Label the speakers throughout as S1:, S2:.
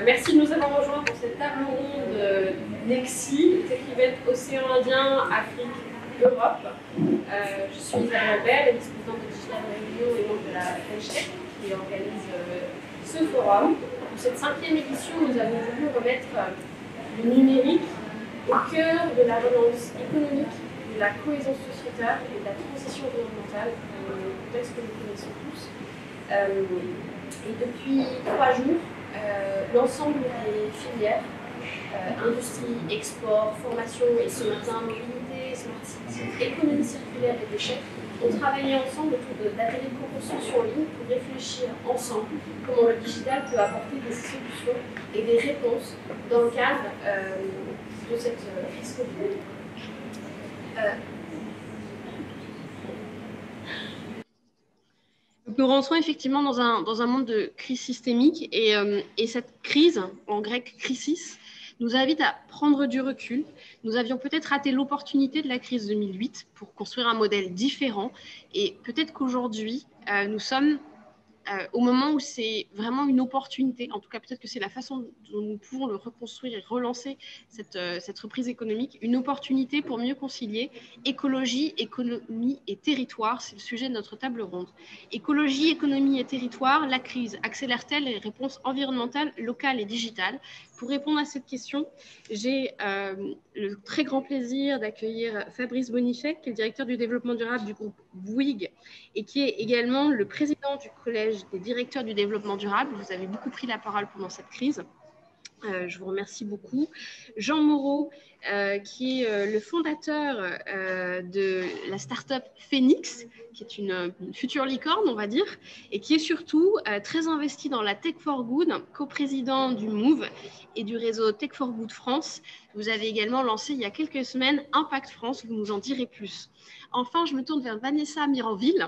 S1: Merci de nous avoir rejoints pour cette table ronde NEXI, Tech Event Océan Indien, Afrique, Europe. Je suis Isabelle Bell, vice-présidente de Digital Réunion et membre de la French Tech qui organise ce forum. Pour cette 5e édition, nous avons voulu remettre le numérique au cœur de la relance économique, de la cohésion sociétale et de la transition environnementale, dans le contexte que nous connaissons tous. Et depuis 3 jours, l'ensemble des filières, industrie, export, formation et ce matin mobilité, smart city, économie circulaire et déchets, ont travaillé ensemble autour d'ateliers de co-construction en ligne pour réfléchir ensemble comment le digital peut apporter des solutions et des réponses dans le cadre de cette crise Covid. Nous rentrons effectivement dans un monde de crise systémique et cette crise, en grec crisis, nous invite à prendre du recul. Nous avions peut-être raté l'opportunité de la crise 2008 pour construire un modèle différent et peut-être qu'aujourd'hui, nous sommes au moment où c'est vraiment une opportunité, en tout cas peut-être que c'est la façon dont nous pouvons le reconstruire et relancer cette reprise économique, une opportunité pour mieux concilier écologie, économie et territoire, c'est le sujet de notre table ronde. Écologie, économie et territoire, la crise accélère-t-elle les réponses environnementales, locales et digitales? Pour répondre à cette question, j'ai le très grand plaisir d'accueillir Fabrice Bonifay, qui est le directeur du développement durable du groupe Bouygues et qui est également le président du collège des directeurs du développement durable. Vous avez beaucoup pris la parole pendant cette crise. Je vous remercie beaucoup. Jean Moreau, qui est le fondateur de la start-up Phoenix, qui est une future licorne, on va dire, et qui est surtout très investi dans la Tech for Good, coprésident du Move et du réseau Tech for Good France. Vous avez également lancé il y a quelques semaines Impact France, vous nous en direz plus. Enfin, je me tourne vers Vanessa Miranville.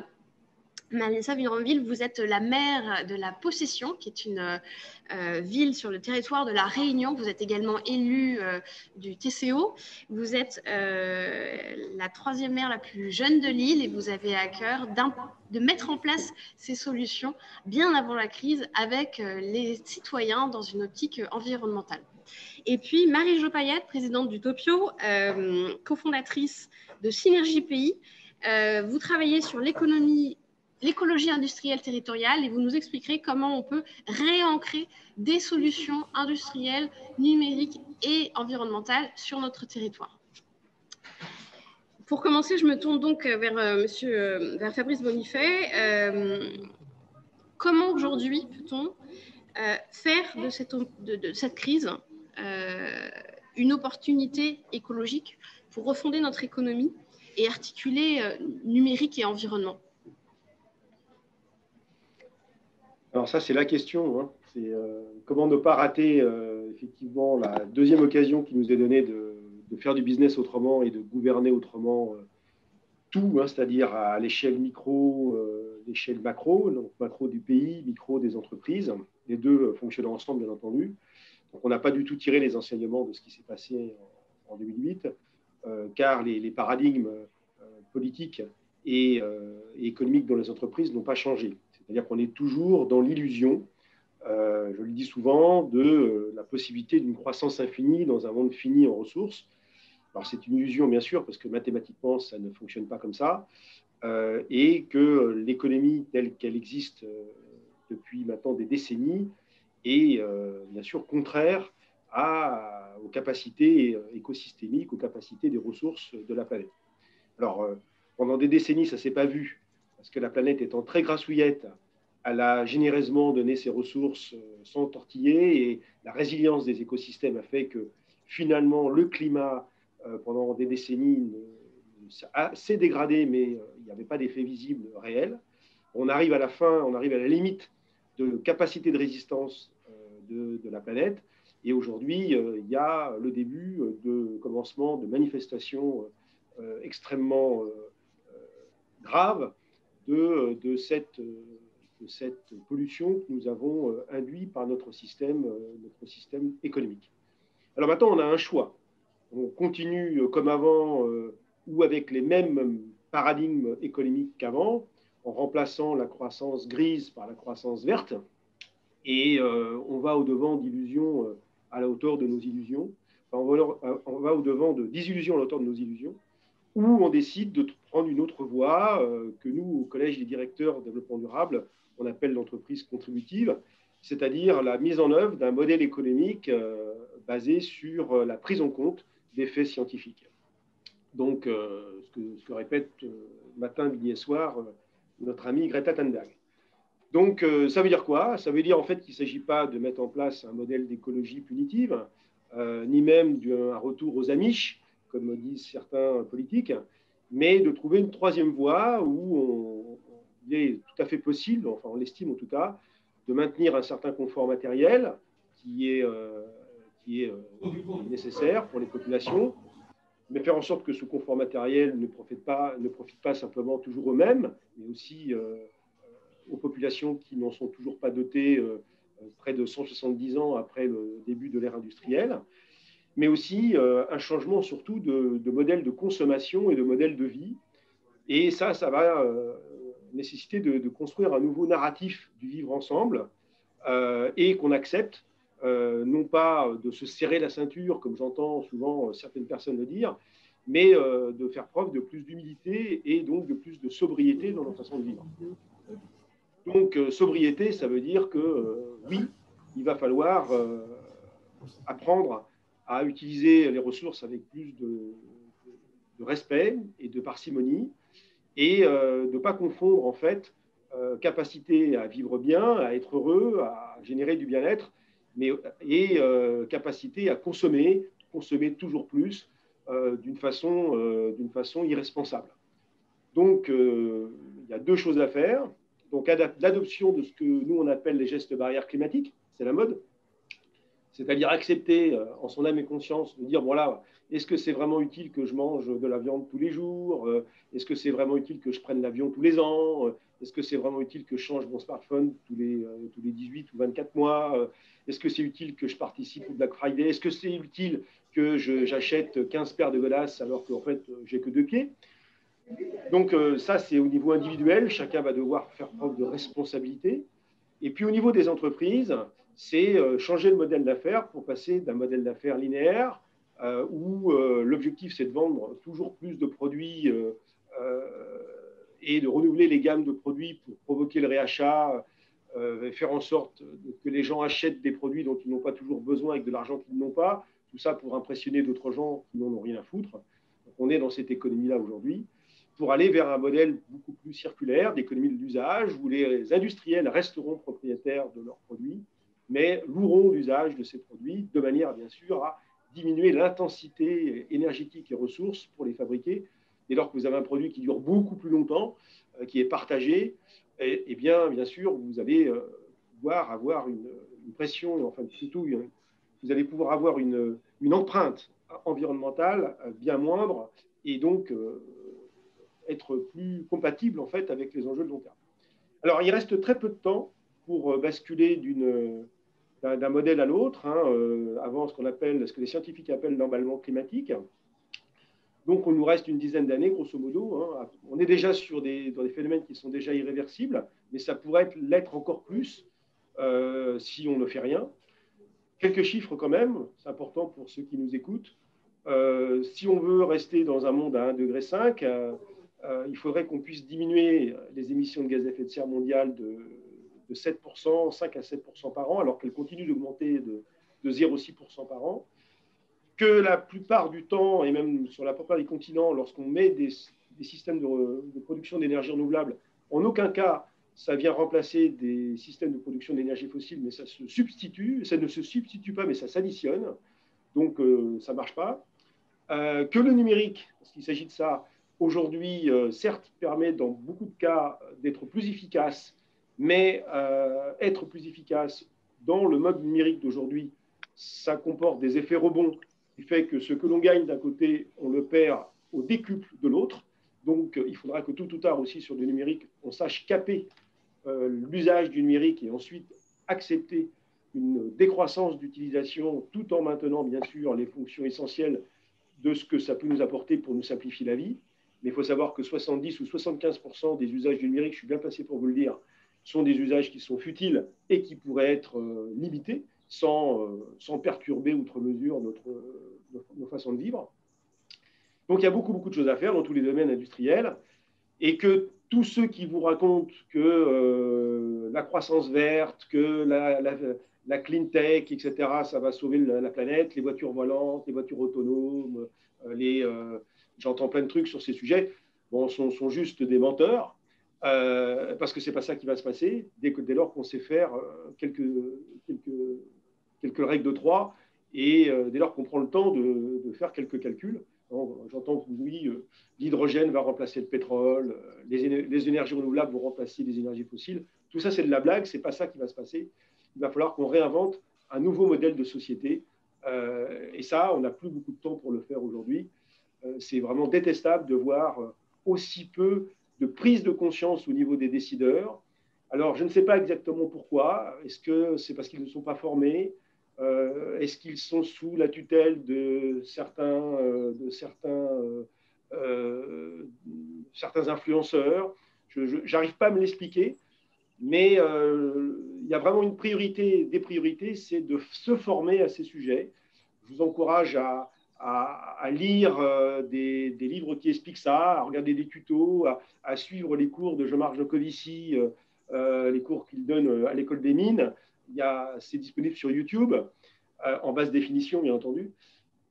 S1: Vanessa Miranville, vous êtes la maire de La Possession, qui est une ville sur le territoire de La Réunion. Vous êtes également élue du TCO. Vous êtes la 3e maire la plus jeune de l'île et vous avez à cœur de mettre en place ces solutions bien avant la crise avec les citoyens dans une optique environnementale. Et puis Marie-Jo Payette, présidente du Topio, cofondatrice de Synergie Pays. Vous travaillez sur l'écologie industrielle territoriale et vous nous expliquerez comment on peut réancrer des solutions industrielles, numériques et environnementales sur notre territoire. Pour commencer, je me tourne donc vers Fabrice Bonifay. Comment aujourd'hui peut-on faire de cette crise une opportunité écologique pour refonder notre économie et articuler numérique et environnement?
S2: Alors ça, c'est la question. Hein. C'est comment ne pas rater effectivement la 2e occasion qui nous est donnée de faire du business autrement et de gouverner autrement tout, hein, c'est-à-dire à l'échelle micro, l'échelle macro, donc macro du pays, micro des entreprises, les deux fonctionnant ensemble, bien entendu. Donc on n'a pas du tout tiré les enseignements de ce qui s'est passé en 2008, car les paradigmes politiques et économiques dans les entreprises n'ont pas changé. C'est-à-dire qu'on est toujours dans l'illusion, je le dis souvent, de la possibilité d'une croissance infinie dans un monde fini en ressources. Alors c'est une illusion, bien sûr, parce que mathématiquement, ça ne fonctionne pas comme ça, et que l'économie telle qu'elle existe depuis maintenant des décennies est bien sûr contraire aux capacités écosystémiques, aux capacités des ressources de la planète. Alors, pendant des décennies, ça ne s'est pas vu, parce que la planète étant très grassouillette, elle a généreusement donné ses ressources sans tortiller, et la résilience des écosystèmes a fait que finalement le climat, pendant des décennies, s'est dégradé, mais il n'y avait pas d'effet visible réel. On arrive à la fin, on arrive à la limite de capacité de résistance de la planète, et aujourd'hui, il y a le début de commencement de manifestations extrêmement grave de cette pollution que nous avons induite par notre système économique. Alors maintenant, on a un choix. On continue comme avant ou avec les mêmes paradigmes économiques qu'avant, en remplaçant la croissance grise par la croissance verte, et on va au-devant d'illusions à la hauteur de nos illusions. Enfin, on va au-devant de désillusions à la hauteur de nos illusions, où on décide de prendre une autre voie que nous, au Collège des directeurs de développement durable, on appelle l'entreprise contributive, c'est-à-dire la mise en œuvre d'un modèle économique basé sur la prise en compte des faits scientifiques. Donc, ce que répète matin, midi et soir notre ami Greta Thunberg. Donc, ça veut dire quoi? Ça veut dire en fait qu'il ne s'agit pas de mettre en place un modèle d'écologie punitive, ni même d'un retour aux Amish, comme disent certains politiques, mais de trouver une troisième voie où il est tout à fait possible, enfin on l'estime en tout cas, de maintenir un certain confort matériel qui est nécessaire pour les populations, mais faire en sorte que ce confort matériel ne profite pas simplement toujours eux-mêmes, mais aussi aux populations qui n'en sont toujours pas dotées près de 170 ans après le début de l'ère industrielle, mais aussi un changement surtout de modèle de consommation et de modèle de vie. Et ça va nécessiter de construire un nouveau narratif du vivre ensemble et qu'on accepte, non pas de se serrer la ceinture, comme j'entends souvent certaines personnes le dire, mais de faire preuve de plus d'humilité et donc de plus de sobriété dans notre façon de vivre. Donc, sobriété, ça veut dire que oui, il va falloir apprendre à utiliser les ressources avec plus de respect et de parcimonie et de ne pas confondre en fait capacité à vivre bien, à être heureux, à générer du bien-être, et capacité à consommer toujours plus d'une façon irresponsable. Donc, il y a deux choses à faire. Donc, l'adoption de ce que nous, on appelle les gestes barrières climatiques, c'est la mode. C'est-à-dire accepter en son âme et conscience de dire, voilà, est-ce que c'est vraiment utile que je mange de la viande tous les jours? Est-ce que c'est vraiment utile que je prenne l'avion tous les ans? Est-ce que c'est vraiment utile que je change mon smartphone tous les 18 ou 24 mois? Est-ce que c'est utile que je participe au Black Friday? Est-ce que c'est utile que j'achète 15 paires de godasses alors qu'en fait, j'ai que 2 pieds? Donc ça, c'est au niveau individuel. Chacun va devoir faire preuve de responsabilité. Et puis au niveau des entreprises, c'est changer le modèle d'affaires pour passer d'un modèle d'affaires linéaire où l'objectif, c'est de vendre toujours plus de produits et de renouveler les gammes de produits pour provoquer le réachat, et faire en sorte que les gens achètent des produits dont ils n'ont pas toujours besoin avec de l'argent qu'ils n'ont pas, tout ça pour impressionner d'autres gens qui n'en ont rien à foutre. Donc on est dans cette économie-là aujourd'hui, pour aller vers un modèle beaucoup plus circulaire d'économie de l'usage, où les industriels resteront propriétaires de leurs produits, mais loueront l'usage de ces produits de manière, bien sûr, à diminuer l'intensité énergétique et ressources pour les fabriquer. Dès lors que vous avez un produit qui dure beaucoup plus longtemps, qui est partagé, et bien sûr, vous allez pouvoir avoir une pression, enfin plutôt, vous allez pouvoir avoir une empreinte environnementale bien moindre, et donc être plus compatible en fait avec les enjeux de long terme. Alors, il reste très peu de temps pour basculer d'un modèle à l'autre, avant ce que les scientifiques appellent l'emballement climatique. Donc, on nous reste une dizaine d'années, grosso modo. On est déjà dans des phénomènes qui sont déjà irréversibles, mais ça pourrait l'être encore plus si on ne fait rien. Quelques chiffres quand même, c'est important pour ceux qui nous écoutent. Si on veut rester dans un monde à 1,5 degré, il faudrait qu'on puisse diminuer les émissions de gaz à effet de serre mondiales de 7%, 5 à 7% par an, alors qu'elles continuent d'augmenter de 0,6% par an. Que la plupart du temps, et même sur la plupart des continents, lorsqu'on met des systèmes de production d'énergie renouvelable, en aucun cas, ça vient remplacer des systèmes de production d'énergie fossile, mais ça se substitue. Ça ne se substitue pas, mais ça s'additionne. Donc, ça ne marche pas. Que le numérique, parce qu'il s'agit de ça, aujourd'hui, certes, permet dans beaucoup de cas d'être plus efficace, mais être plus efficace dans le mode numérique d'aujourd'hui, ça comporte des effets rebonds qui fait que ce que l'on gagne d'un côté, on le perd au décuple de l'autre. Donc, il faudra que tôt ou tard aussi sur le numérique, on sache caper l'usage du numérique et ensuite accepter une décroissance d'utilisation tout en maintenant, bien sûr, les fonctions essentielles de ce que ça peut nous apporter pour nous simplifier la vie. Mais il faut savoir que 70 ou 75% des usages du numérique, je suis bien placé pour vous le dire, sont des usages qui sont futiles et qui pourraient être limités sans perturber outre mesure nos façons de vivre. Donc il y a beaucoup, beaucoup de choses à faire dans tous les domaines industriels et que tous ceux qui vous racontent que la croissance verte, que la clean tech, etc., ça va sauver la planète, les voitures volantes, les voitures autonomes, j'entends plein de trucs sur ces sujets, sont juste des menteurs, parce que ce n'est pas ça qui va se passer dès lors qu'on sait faire quelques règles de 3 et dès lors qu'on prend le temps de faire quelques calculs. J'entends que oui, l'hydrogène va remplacer le pétrole, les énergies renouvelables vont remplacer les énergies fossiles. Tout ça, c'est de la blague, ce n'est pas ça qui va se passer. Il va falloir qu'on réinvente un nouveau modèle de société. Et ça, on n'a plus beaucoup de temps pour le faire aujourd'hui. C'est vraiment détestable de voir aussi peu de prise de conscience au niveau des décideurs. Alors, je ne sais pas exactement pourquoi. Est-ce que c'est parce qu'ils ne sont pas formés ? Est-ce qu'ils sont sous la tutelle de certains influenceurs? Je n'arrive pas à me l'expliquer, mais il y a vraiment une priorité. Des priorités, c'est de se former à ces sujets. Je vous encourage à lire des livres qui expliquent ça, à regarder des tutos, à suivre les cours de Jean-Marc Jancovici, les cours qu'il donne à l'école des mines. C'est disponible sur YouTube, en basse définition, bien entendu.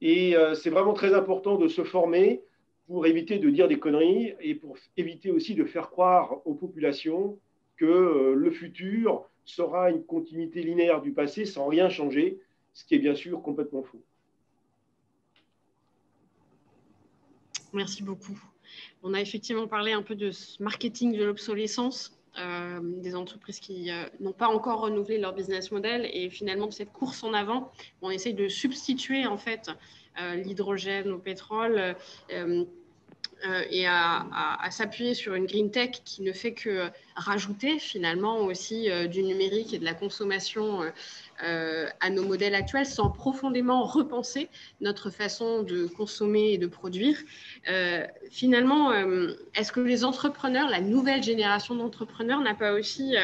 S2: Et c'est vraiment très important de se former pour éviter de dire des conneries et pour éviter aussi de faire croire aux populations que le futur sera une continuité linéaire du passé sans rien changer, ce qui est bien sûr complètement faux.
S1: Merci beaucoup. On a effectivement parlé un peu de ce marketing de l'obsolescence. Des entreprises qui n'ont pas encore renouvelé leur business model et finalement cette course en avant, on essaye de substituer en fait l'hydrogène au pétrole et à s'appuyer sur une green tech qui ne fait que rajouter finalement aussi du numérique et de la consommation à nos modèles actuels sans profondément repenser notre façon de consommer et de produire. Finalement, est-ce que les entrepreneurs, la nouvelle génération d'entrepreneurs n'a pas aussi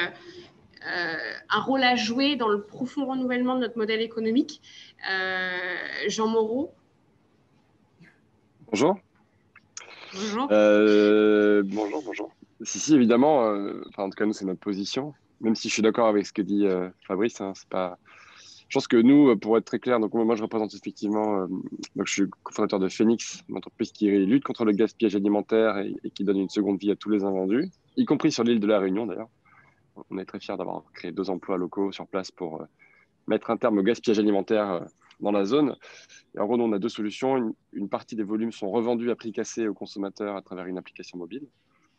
S1: un rôle à jouer dans le profond renouvellement de notre modèle économique? Jean Moreau.
S3: Bonjour.
S1: Bonjour.
S3: Bonjour. Si, évidemment. En tout cas, nous, c'est notre position. Même si je suis d'accord avec ce que dit Fabrice, hein, c'est pas. Je pense que nous, pour être très clair, donc moi, je représente effectivement. Donc, je suis cofondateur de Phoenix, une entreprise qui lutte contre le gaspillage alimentaire et qui donne une seconde vie à tous les invendus, y compris sur l'île de la Réunion d'ailleurs. On est très fiers d'avoir créé 2 emplois locaux sur place pour mettre un terme au gaspillage alimentaire dans la zone. Et en gros, nous, on a 2 solutions. Une partie des volumes sont revendus à prix cassé aux consommateurs à travers une application mobile.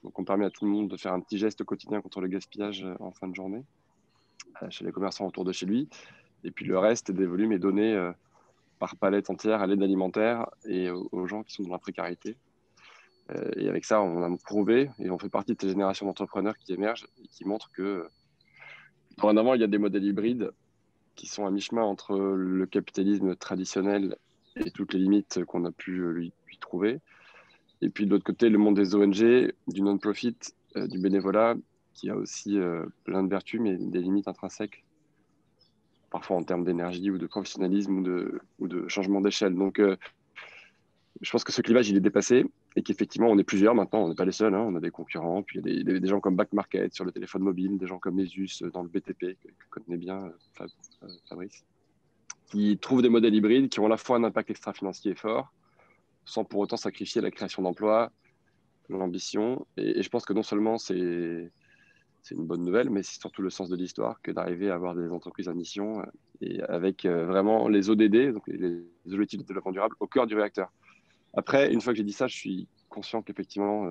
S3: Donc, on permet à tout le monde de faire un petit geste au quotidien contre le gaspillage en fin de journée chez les commerçants autour de chez lui. Et puis, le reste des volumes est donné par palette entière à l'aide alimentaire et aux gens qui sont dans la précarité. Et avec ça, on a prouvé et on fait partie de cette génération d'entrepreneurs qui émergent et qui montrent que dorénavant, il y a des modèles hybrides qui sont à mi-chemin entre le capitalisme traditionnel et toutes les limites qu'on a pu lui trouver. Et puis de l'autre côté, le monde des ONG, du non-profit, du bénévolat, qui a aussi plein de vertus, mais des limites intrinsèques, parfois en termes d'énergie ou de professionnalisme ou de changement d'échelle. Donc, je pense que ce clivage, il est dépassé et qu'effectivement, on est plusieurs maintenant, on n'est pas les seuls, hein, on a des concurrents, puis il y a des gens comme Back Market sur le téléphone mobile, des gens comme Mesus dans le BTP, que connaît bien Fabrice, qui trouvent des modèles hybrides qui ont à la fois un impact extra-financier fort, sans pour autant sacrifier la création d'emplois, l'ambition. Et je pense que non seulement c'est une bonne nouvelle, mais c'est surtout le sens de l'histoire que d'arriver à avoir des entreprises à mission et avec vraiment les ODD, donc les objectifs de développement durable, au cœur du réacteur. Après, une fois que j'ai dit ça, je suis conscient qu'effectivement,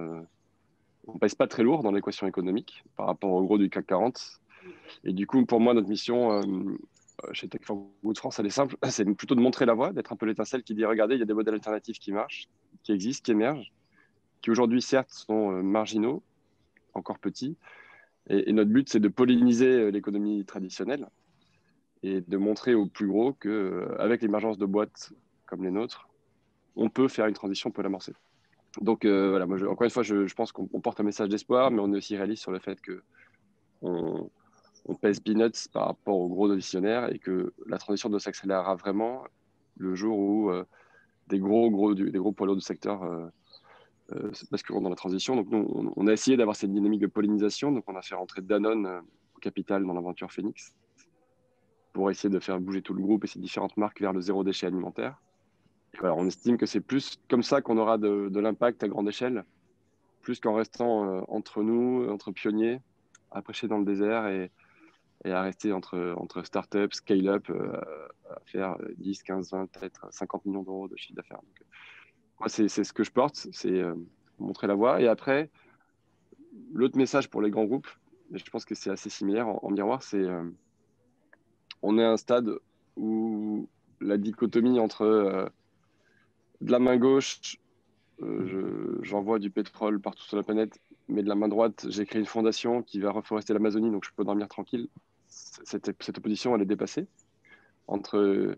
S3: on ne pèse pas très lourd dans l'équation économique par rapport au gros du CAC 40. Et du coup, pour moi, notre mission chez Tech for Good France, elle est simple, c'est plutôt de montrer la voie, d'être un peu l'étincelle qui dit, regardez, il y a des modèles alternatifs qui marchent, qui existent, qui émergent, qui aujourd'hui, certes, sont marginaux, encore petits. Et notre but, c'est de polliniser l'économie traditionnelle et de montrer aux plus gros qu'avec l'émergence de boîtes comme les nôtres, on peut faire une transition, on peut l'amorcer. Donc voilà, moi, encore une fois, je pense qu'on porte un message d'espoir, mais on est aussi réaliste sur le fait qu'on on pèse peanuts par rapport aux gros décisionnaires et que la transition doit s'accélérera vraiment le jour où des gros poids lourds du secteur basculeront dans la transition. Donc, nous, on a essayé d'avoir cette dynamique de pollinisation. Donc, on a fait rentrer Danone au capital dans l'aventure Phoenix pour essayer de faire bouger tout le groupe et ses différentes marques vers le zéro déchet alimentaire. Et voilà, on estime que c'est plus comme ça qu'on aura de l'impact à grande échelle, plus qu'en restant entre nous, entre pionniers, à prêcher dans le désert et à rester entre start-up, scale-up, à faire 10, 15, 20, peut-être 50 millions d'euros de chiffre d'affaires. Donc, moi, c'est ce que je porte, c'est montrer la voie. Et après, l'autre message pour les grands groupes, et je pense que c'est assez similaire en miroir, c'est on est à un stade où la dichotomie entre de la main gauche, j'envoie du pétrole partout sur la planète, mais de la main droite, j'ai créé une fondation qui va reforester l'Amazonie, donc je peux dormir tranquille. Cette opposition, elle est dépassée entre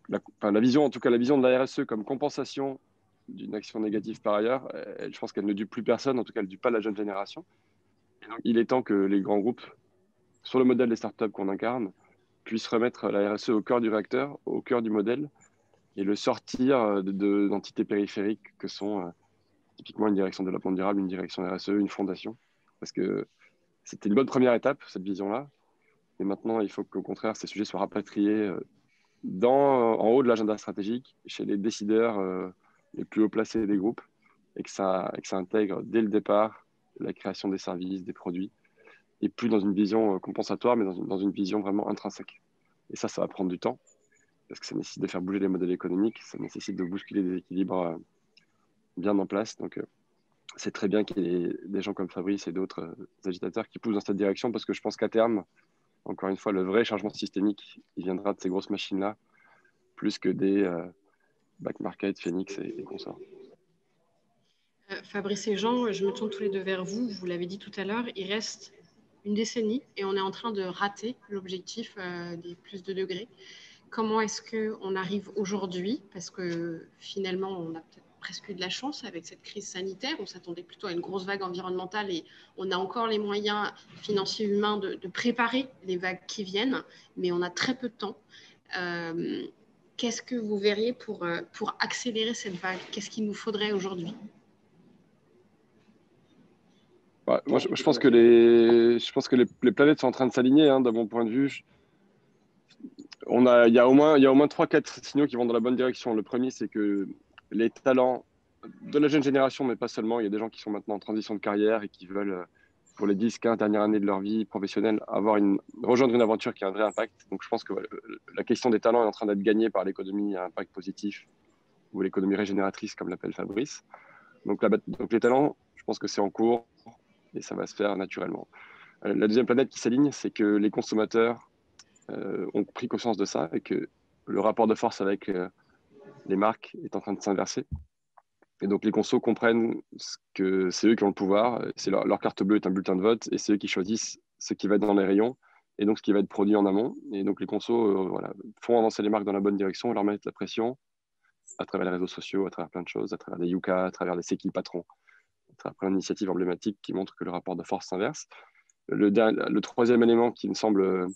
S3: la vision, en tout cas la vision de la RSE comme compensation d'une action négative par ailleurs. Je pense qu'elle ne dupe plus personne, en tout cas elle ne dupe pas la jeune génération. Et donc, il est temps que les grands groupes, sur le modèle des startups qu'on incarne, puissent remettre la RSE au cœur du réacteur, au cœur du modèle, et le sortir d'entités périphériques que sont typiquement une direction de développement durable, une direction RSE, une fondation. Parce que c'était une bonne première étape, cette vision-là. Et maintenant, il faut qu'au contraire, ces sujets soient rapatriés en haut de l'agenda stratégique, chez les décideurs les plus haut placés des groupes, et que ça intègre dès le départ la création des services, des produits, et plus dans une vision compensatoire, mais dans une vision vraiment intrinsèque. Et ça va prendre du temps, parce que ça nécessite de faire bouger les modèles économiques, ça nécessite de bousculer des équilibres bien en place. Donc, c'est très bien qu'il y ait des gens comme Fabrice et d'autres agitateurs qui poussent dans cette direction, parce que je pense qu'à terme, encore une fois, le vrai changement systémique, il viendra de ces grosses machines-là, plus que des back market, Phoenix et consorts.
S1: Fabrice et Jean, je me tourne tous les deux vers vous. Vous l'avez dit tout à l'heure, il reste une décennie et on est en train de rater l'objectif des plus de degrés. Comment est-ce qu'on arrive aujourd'hui? Parce que finalement, on a peut-être presque eu de la chance avec cette crise sanitaire. On s'attendait plutôt à une grosse vague environnementale et on a encore les moyens financiers humains de préparer les vagues qui viennent, mais on a très peu de temps. Qu'est-ce que vous verriez pour accélérer cette vague? Qu'est-ce qu'il nous faudrait aujourd'hui?
S3: Moi, je pense que les planètes sont en train de s'aligner, hein, de mon point de vue. Il y a au moins 3-4 signaux qui vont dans la bonne direction. Le premier, c'est que les talents de la jeune génération, mais pas seulement, il y a des gens qui sont maintenant en transition de carrière et qui veulent, pour les 10-15 dernières années de leur vie professionnelle, rejoindre une aventure qui a un vrai impact. Donc je pense que la question des talents est en train d'être gagnée par l'économie à impact positif ou l'économie régénératrice, comme l'appelle Fabrice. Donc les talents, je pense que c'est en cours et ça va se faire naturellement. La deuxième planète qui s'aligne, c'est que les consommateurs ont pris conscience de ça et que le rapport de force avec les marques est en train de s'inverser. Et donc les consos comprennent que c'est eux qui ont le pouvoir, leur carte bleue est un bulletin de vote et c'est eux qui choisissent ce qui va être dans les rayons et donc ce qui va être produit en amont. Et donc les consos font avancer les marques dans la bonne direction et leur mettent la pression à travers les réseaux sociaux, à travers plein de choses, à travers des Yuka, à travers des C'est qui le patron, à travers plein d'initiatives emblématiques qui montrent que le rapport de force s'inverse. Le troisième élément qui me semble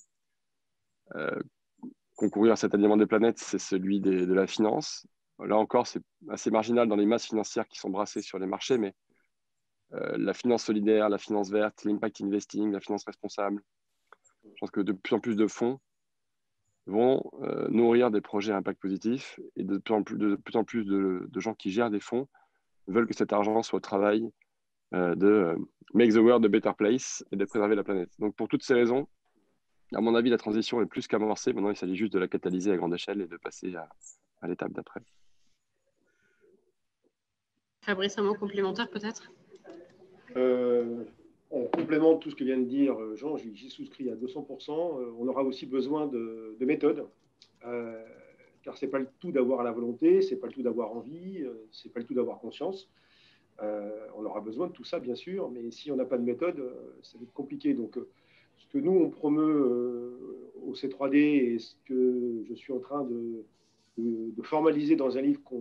S3: concourir à cet alignement des planètes, c'est celui de la finance. Là encore, c'est assez marginal dans les masses financières qui sont brassées sur les marchés, mais la finance solidaire, la finance verte, l'impact investing, la finance responsable, je pense que de plus en plus de fonds vont nourrir des projets à impact positif et de plus en plus de gens qui gèrent des fonds veulent que cet argent soit au travail de make the world a better place et de préserver la planète. Donc pour toutes ces raisons, à mon avis, la transition est plus qu'amorcée. Maintenant, il s'agit juste de la catalyser à grande échelle et de passer à l'étape d'après.
S1: Fabrice, un mot complémentaire peut-être?
S2: En complément de tout ce que vient de dire Jean, j'y souscris à 200%. On aura aussi besoin de méthodes, car ce n'est pas le tout d'avoir la volonté, ce n'est pas le tout d'avoir envie, ce n'est pas le tout d'avoir conscience. On aura besoin de tout ça, bien sûr, mais si on n'a pas de méthode, ça va être compliqué. Donc, ce que nous, on promeut au C3D et ce que je suis en train de formaliser dans un livre que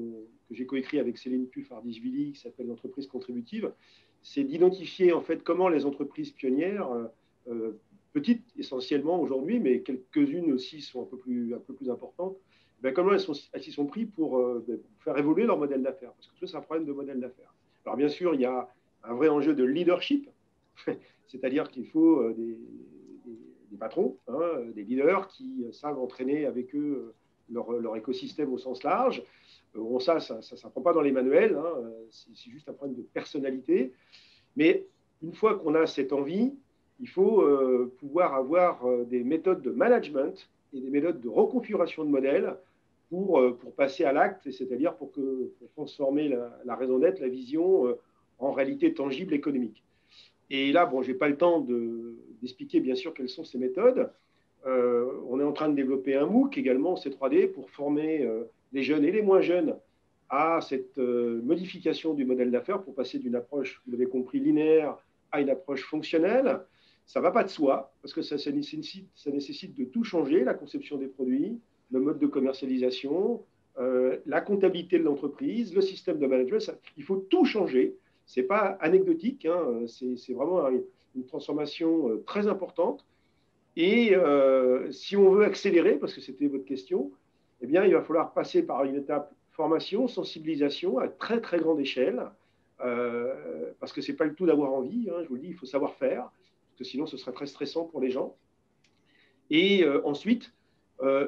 S2: j'ai coécrit avec Céline Puff-Ardishvili, qui s'appelle l'entreprise contributive, c'est d'identifier en fait comment les entreprises pionnières petites essentiellement aujourd'hui, mais quelques-unes aussi sont un peu plus importantes. Ben, comment elles s'y sont pris pour faire évoluer leur modèle d'affaires? Parce que c'est un problème de modèle d'affaires. Alors bien sûr, il y a un vrai enjeu de leadership, c'est-à-dire qu'il faut des patrons, hein, des leaders qui savent entraîner avec eux leur écosystème au sens large. Bon, ça ne prend pas dans les manuels, hein, c'est juste un problème de personnalité. Mais une fois qu'on a cette envie, il faut pouvoir avoir des méthodes de management et des méthodes de reconfiguration de modèles pour passer à l'acte, c'est-à-dire pour transformer la raison d'être, la vision, en réalité tangible économique. Et là, bon, je n'ai pas le temps d'expliquer bien sûr quelles sont ces méthodes. On est en train de développer un MOOC également, C3D, pour former les jeunes et les moins jeunes à cette modification du modèle d'affaires pour passer d'une approche, vous l'avez compris, linéaire à une approche fonctionnelle. Ça ne va pas de soi, parce que ça nécessite de tout changer, la conception des produits, le mode de commercialisation, la comptabilité de l'entreprise, le système de management. Il faut tout changer. Ce n'est pas anecdotique, hein, c'est vraiment une transformation très importante. Et si on veut accélérer, parce que c'était votre question, eh bien, il va falloir passer par une étape formation, sensibilisation à très, très grande échelle, parce que ce n'est pas le tout d'avoir envie, hein, je vous le dis, il faut savoir faire, parce que sinon, ce serait très stressant pour les gens. Et ensuite,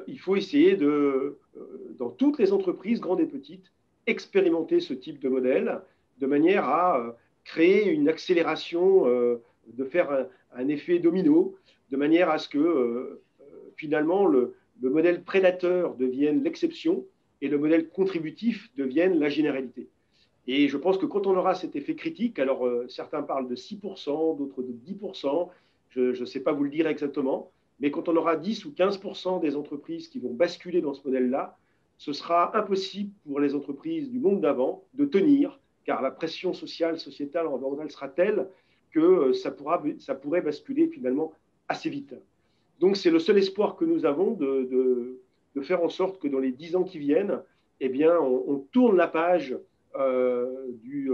S2: il faut essayer dans toutes les entreprises, grandes et petites, expérimenter ce type de modèle, de manière à créer une accélération, de faire un effet domino, de manière à ce que finalement le modèle prédateur devienne l'exception et le modèle contributif devienne la généralité. Et je pense que quand on aura cet effet critique, alors certains parlent de 6%, d'autres de 10%, je ne sais pas vous le dire exactement, mais quand on aura 10 ou 15% des entreprises qui vont basculer dans ce modèle-là, ce sera impossible pour les entreprises du monde d'avant de tenir, car la pression sociale, sociétale, environnementale sera telle que ça pourrait basculer finalement assez vite. Donc, c'est le seul espoir que nous avons de faire en sorte que dans les 10 ans qui viennent, eh bien, on tourne la page du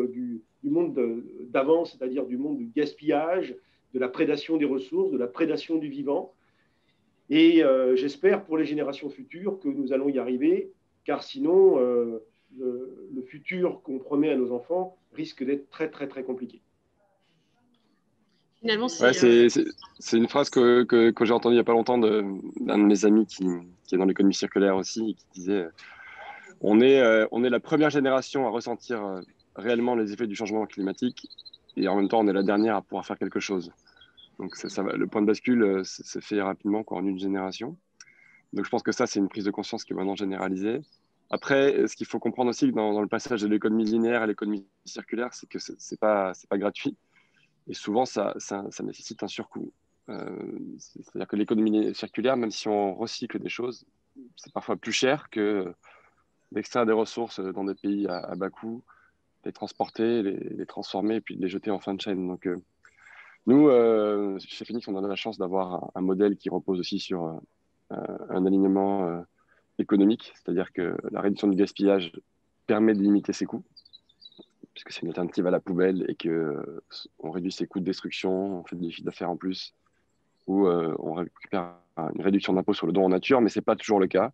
S2: monde d'avant, c'est-à-dire du monde du gaspillage, de la prédation des ressources, de la prédation du vivant. Et j'espère pour les générations futures que nous allons y arriver, car sinon, le futur qu'on promet à nos enfants risque d'être très, très, très compliqué.
S1: Finalement,
S3: c'est une phrase que j'ai entendue il n'y a pas longtemps d'un de mes amis qui est dans l'économie circulaire aussi, et qui disait on est la première génération à ressentir réellement les effets du changement climatique, et en même temps, on est la dernière à pouvoir faire quelque chose. Donc, le point de bascule se fait rapidement, en une génération. Donc, je pense que ça, c'est une prise de conscience qui est maintenant généralisée. Après, ce qu'il faut comprendre aussi dans le passage de l'économie linéaire à l'économie circulaire, c'est que c'est pas gratuit. Et souvent, ça nécessite un surcoût. C'est-à-dire que l'économie circulaire, même si on recycle des choses, c'est parfois plus cher que d'extraire des ressources dans des pays à bas coût, les transporter, les transformer et puis les jeter en fin de chaîne. Donc, nous, chez Phoenix, on a la chance d'avoir un modèle qui repose aussi sur un alignement économique, c'est-à-dire que la réduction du gaspillage permet de limiter ses coûts, puisque c'est une alternative à la poubelle et qu'on réduit ses coûts de destruction, on fait des chiffres d'affaires en plus, ou on récupère une réduction d'impôt sur le don en nature, mais ce n'est pas toujours le cas.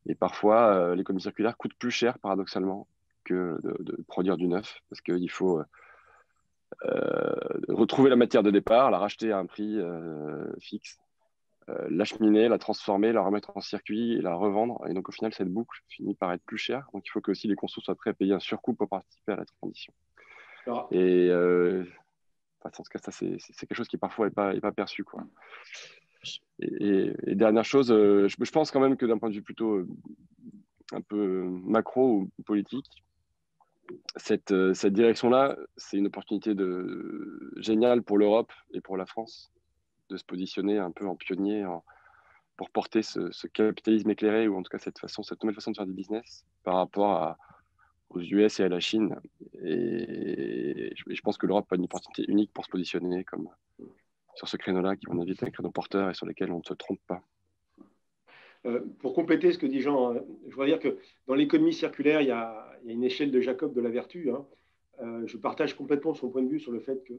S3: Et parfois, l'économie circulaire coûte plus cher, paradoxalement, que de produire du neuf, parce qu'il faut retrouver la matière de départ, la racheter à un prix fixe, l'acheminer, la transformer, la remettre en circuit et la revendre. Et donc, au final, cette boucle finit par être plus chère. Donc, il faut que aussi les consos soient prêts à payer un surcoût pour participer à la transition. Alors, et en tout cas, ça, c'est quelque chose qui parfois n'est pas perçu, quoi. Et dernière chose, je pense quand même que d'un point de vue plutôt un peu macro ou politique, cette direction-là, c'est une opportunité géniale pour l'Europe et pour la France de se positionner un peu en pionnier pour porter ce capitalisme éclairé, ou en tout cas cette nouvelle façon de faire du business par rapport aux US et à la Chine. Et je pense que l'Europe a une opportunité unique pour se positionner comme sur ce créneau-là, qui, à mon avis, est un créneau porteur et sur lequel on ne se trompe pas.
S2: Pour compléter ce que dit Jean, je voudrais dire que dans l'économie circulaire, il y a une échelle de Jacob de la vertu. Hein. Je partage complètement son point de vue sur le fait que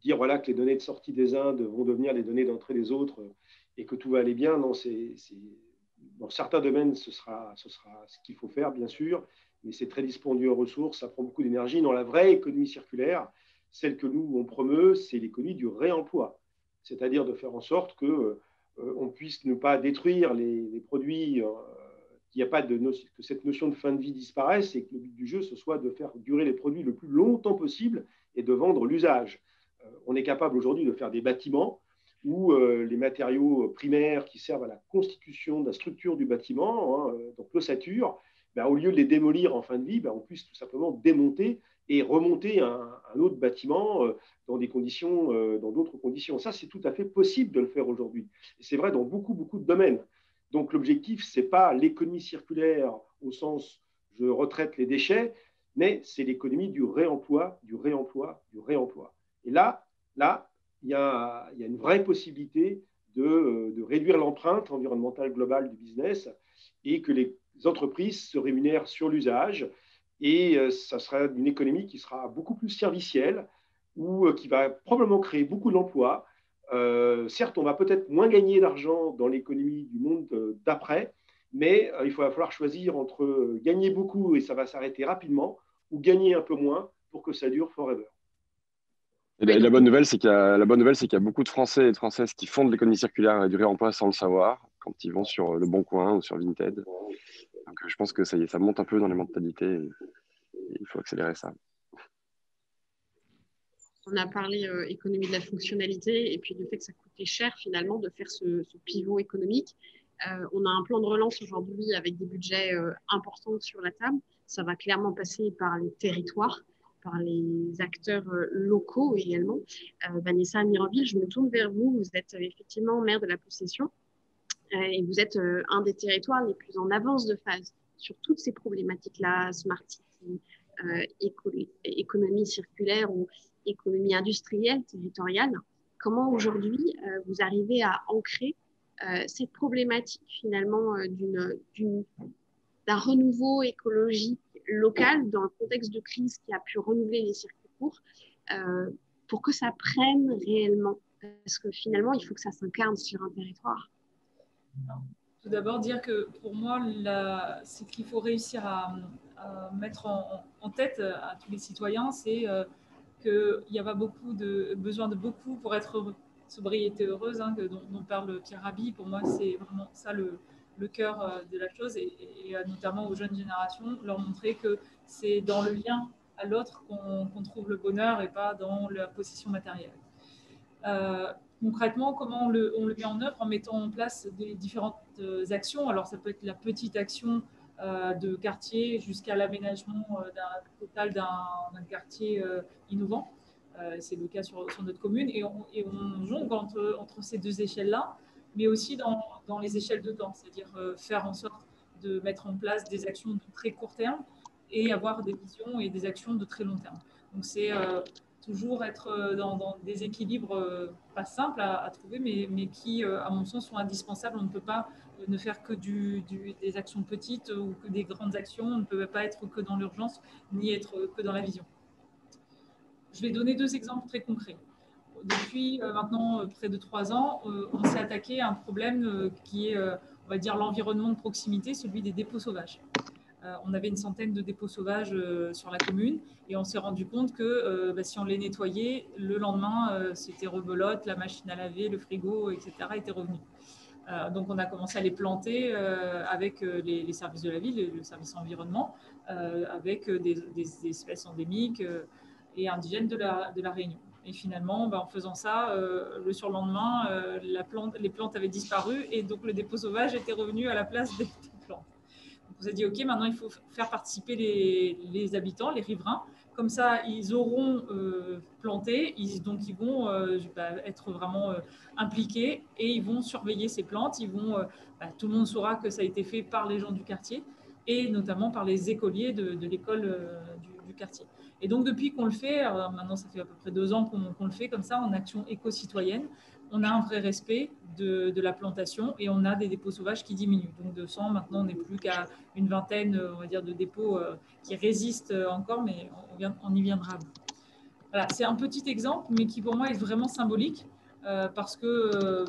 S2: dire voilà, que les données de sortie des Indes vont devenir les données d'entrée des autres et que tout va aller bien. Non, dans certains domaines, ce sera ce qu'il faut faire, bien sûr, mais c'est très dispendieux en ressources, ça prend beaucoup d'énergie. Dans la vraie économie circulaire, celle que nous, on promeut, c'est l'économie du réemploi, c'est-à-dire de faire en sorte que on puisse ne pas détruire les produits, qu'il n'y a pas que cette notion de fin de vie disparaisse et que le but du jeu, ce soit de faire durer les produits le plus longtemps possible et de vendre l'usage. On est capable aujourd'hui de faire des bâtiments où les matériaux primaires qui servent à la constitution de la structure du bâtiment, donc l'ossature, au lieu de les démolir en fin de vie, on puisse tout simplement démonter et remonter un autre bâtiment dans d'autres conditions. Ça, c'est tout à fait possible de le faire aujourd'hui. Et c'est vrai dans beaucoup, beaucoup de domaines. Donc l'objectif, ce n'est pas l'économie circulaire au sens je retraite les déchets, mais c'est l'économie du réemploi, du réemploi, du réemploi. Et là, il y a une vraie possibilité de réduire l'empreinte environnementale globale du business et que les entreprises se rémunèrent sur l'usage. Et ça sera une économie qui sera beaucoup plus servicielle ou qui va probablement créer beaucoup d'emplois. Certes, on va peut-être moins gagner d'argent dans l'économie du monde d'après, mais il va falloir choisir entre gagner beaucoup et ça va s'arrêter rapidement ou gagner un peu moins pour que ça dure forever.
S3: Et la bonne nouvelle, c'est qu'il y a beaucoup de Français et de Françaises qui font de l'économie circulaire et du réemploi sans le savoir, quand ils vont sur Le Bon Coin ou sur Vinted. Donc, je pense que ça y est, ça monte un peu dans les mentalités et il faut accélérer ça.
S1: On a parlé économie de la fonctionnalité et puis du fait que ça coûtait cher finalement de faire ce pivot économique. On a un plan de relance aujourd'hui avec des budgets importants sur la table. Ça va clairement passer par les territoires, par les acteurs locaux également. Vanessa Miranville, je me tourne vers vous. Vous êtes effectivement maire de la Possession et vous êtes un des territoires les plus en avance de phase sur toutes ces problématiques-là, Smart City, économie circulaire ou économie industrielle, territoriale. Comment aujourd'hui vous arrivez à ancrer cette problématique finalement d'un renouveau écologique local dans le contexte de crise qui a pu renouveler les circuits courts pour que ça prenne réellement? Parce que finalement, il faut que ça s'incarne sur un territoire.
S4: Tout d'abord, dire que pour moi, c'est qu'il faut réussir à mettre en tête à tous les citoyens, c'est qu'il n'y a pas besoin de beaucoup pour être heureux. Sobriété heureuse, dont parle Pierre Rabhi, pour moi, c'est vraiment ça le cœur de la chose, et notamment aux jeunes générations, leur montrer que c'est dans le lien à l'autre qu'on trouve le bonheur et pas dans la possession matérielle. Concrètement, comment on le met en œuvre? En mettant en place des différentes actions. Alors, ça peut être la petite action de quartier jusqu'à l'aménagement total d'un quartier innovant. C'est le cas sur notre commune. Et on jongle entre ces deux échelles-là, mais aussi dans les échelles de temps, c'est-à-dire faire en sorte de mettre en place des actions de très court terme et avoir des visions et des actions de très long terme. Donc, c'est toujours être dans des équilibres pas simples à trouver, mais qui, à mon sens, sont indispensables. On ne peut pas ne faire que des actions petites ou que des grandes actions. On ne peut pas être que dans l'urgence, ni être que dans la vision. Je vais donner 2 exemples très concrets. Depuis maintenant près de 3 ans, on s'est attaqué à un problème qui est, on va dire, l'environnement de proximité, celui des dépôts sauvages. On avait une centaine de dépôts sauvages sur la commune et on s'est rendu compte que si on les nettoyait, le lendemain, c'était rebelote, la machine à laver, le frigo, etc. étaient revenus. Donc, on a commencé à les planter avec les services de la ville, le service environnement, avec des espèces endémiques et indigènes de la Réunion. Et finalement, en faisant ça, le surlendemain, les plantes avaient disparu et donc le dépôt sauvage était revenu à la place des plantes. On s'est dit, OK, maintenant, il faut faire participer les habitants, les riverains. Comme ça, ils auront planté, donc ils vont être vraiment impliqués et ils vont surveiller ces plantes. Tout le monde saura que ça a été fait par les gens du quartier et notamment par les écoliers de l'école du quartier. Et donc, depuis qu'on le fait, maintenant, ça fait à peu près 2 ans qu'on le fait comme ça, en action éco-citoyenne, on a un vrai respect de la plantation et on a des dépôts sauvages qui diminuent. Donc, de 100, maintenant, on n'est plus qu'à une vingtaine, on va dire, de dépôts qui résistent encore, mais on y viendra. Voilà, c'est un petit exemple, mais qui pour moi est vraiment symbolique. Parce que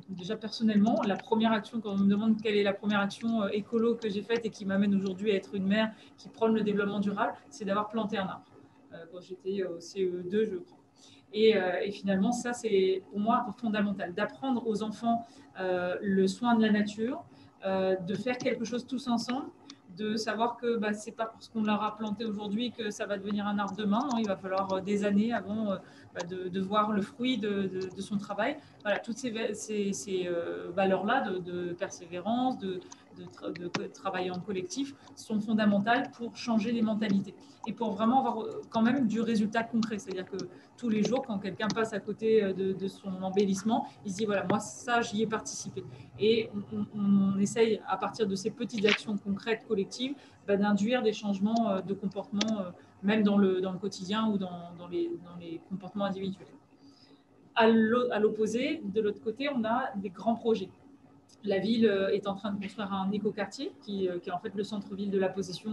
S4: déjà personnellement, la première action, quand on me demande quelle est la première action écolo que j'ai faite et qui m'amène aujourd'hui à être une mère qui prône le développement durable, c'est d'avoir planté un arbre. Quand j'étais au CE2, je crois. Et finalement, ça, c'est pour moi fondamental, d'apprendre aux enfants le soin de la nature, de faire quelque chose tous ensemble, de savoir que ce n'est pas parce qu'on l'aura planté aujourd'hui que ça va devenir un arbre demain. Non, il va falloir des années avant de voir le fruit de son travail. Voilà, toutes ces valeurs-là de persévérance, de travailler en collectif sont fondamentales pour changer les mentalités et pour vraiment avoir quand même du résultat concret. C'est-à-dire que tous les jours, quand quelqu'un passe à côté de son embellissement, il se dit, voilà, moi, ça, j'y ai participé. Et on essaye, à partir de ces petites actions concrètes, collectives, d'induire des changements de comportement, même dans le quotidien ou dans les comportements individuels. À l'opposé, de l'autre côté, on a des grands projets. La ville est en train de construire un écoquartier qui est en fait le centre-ville de la possession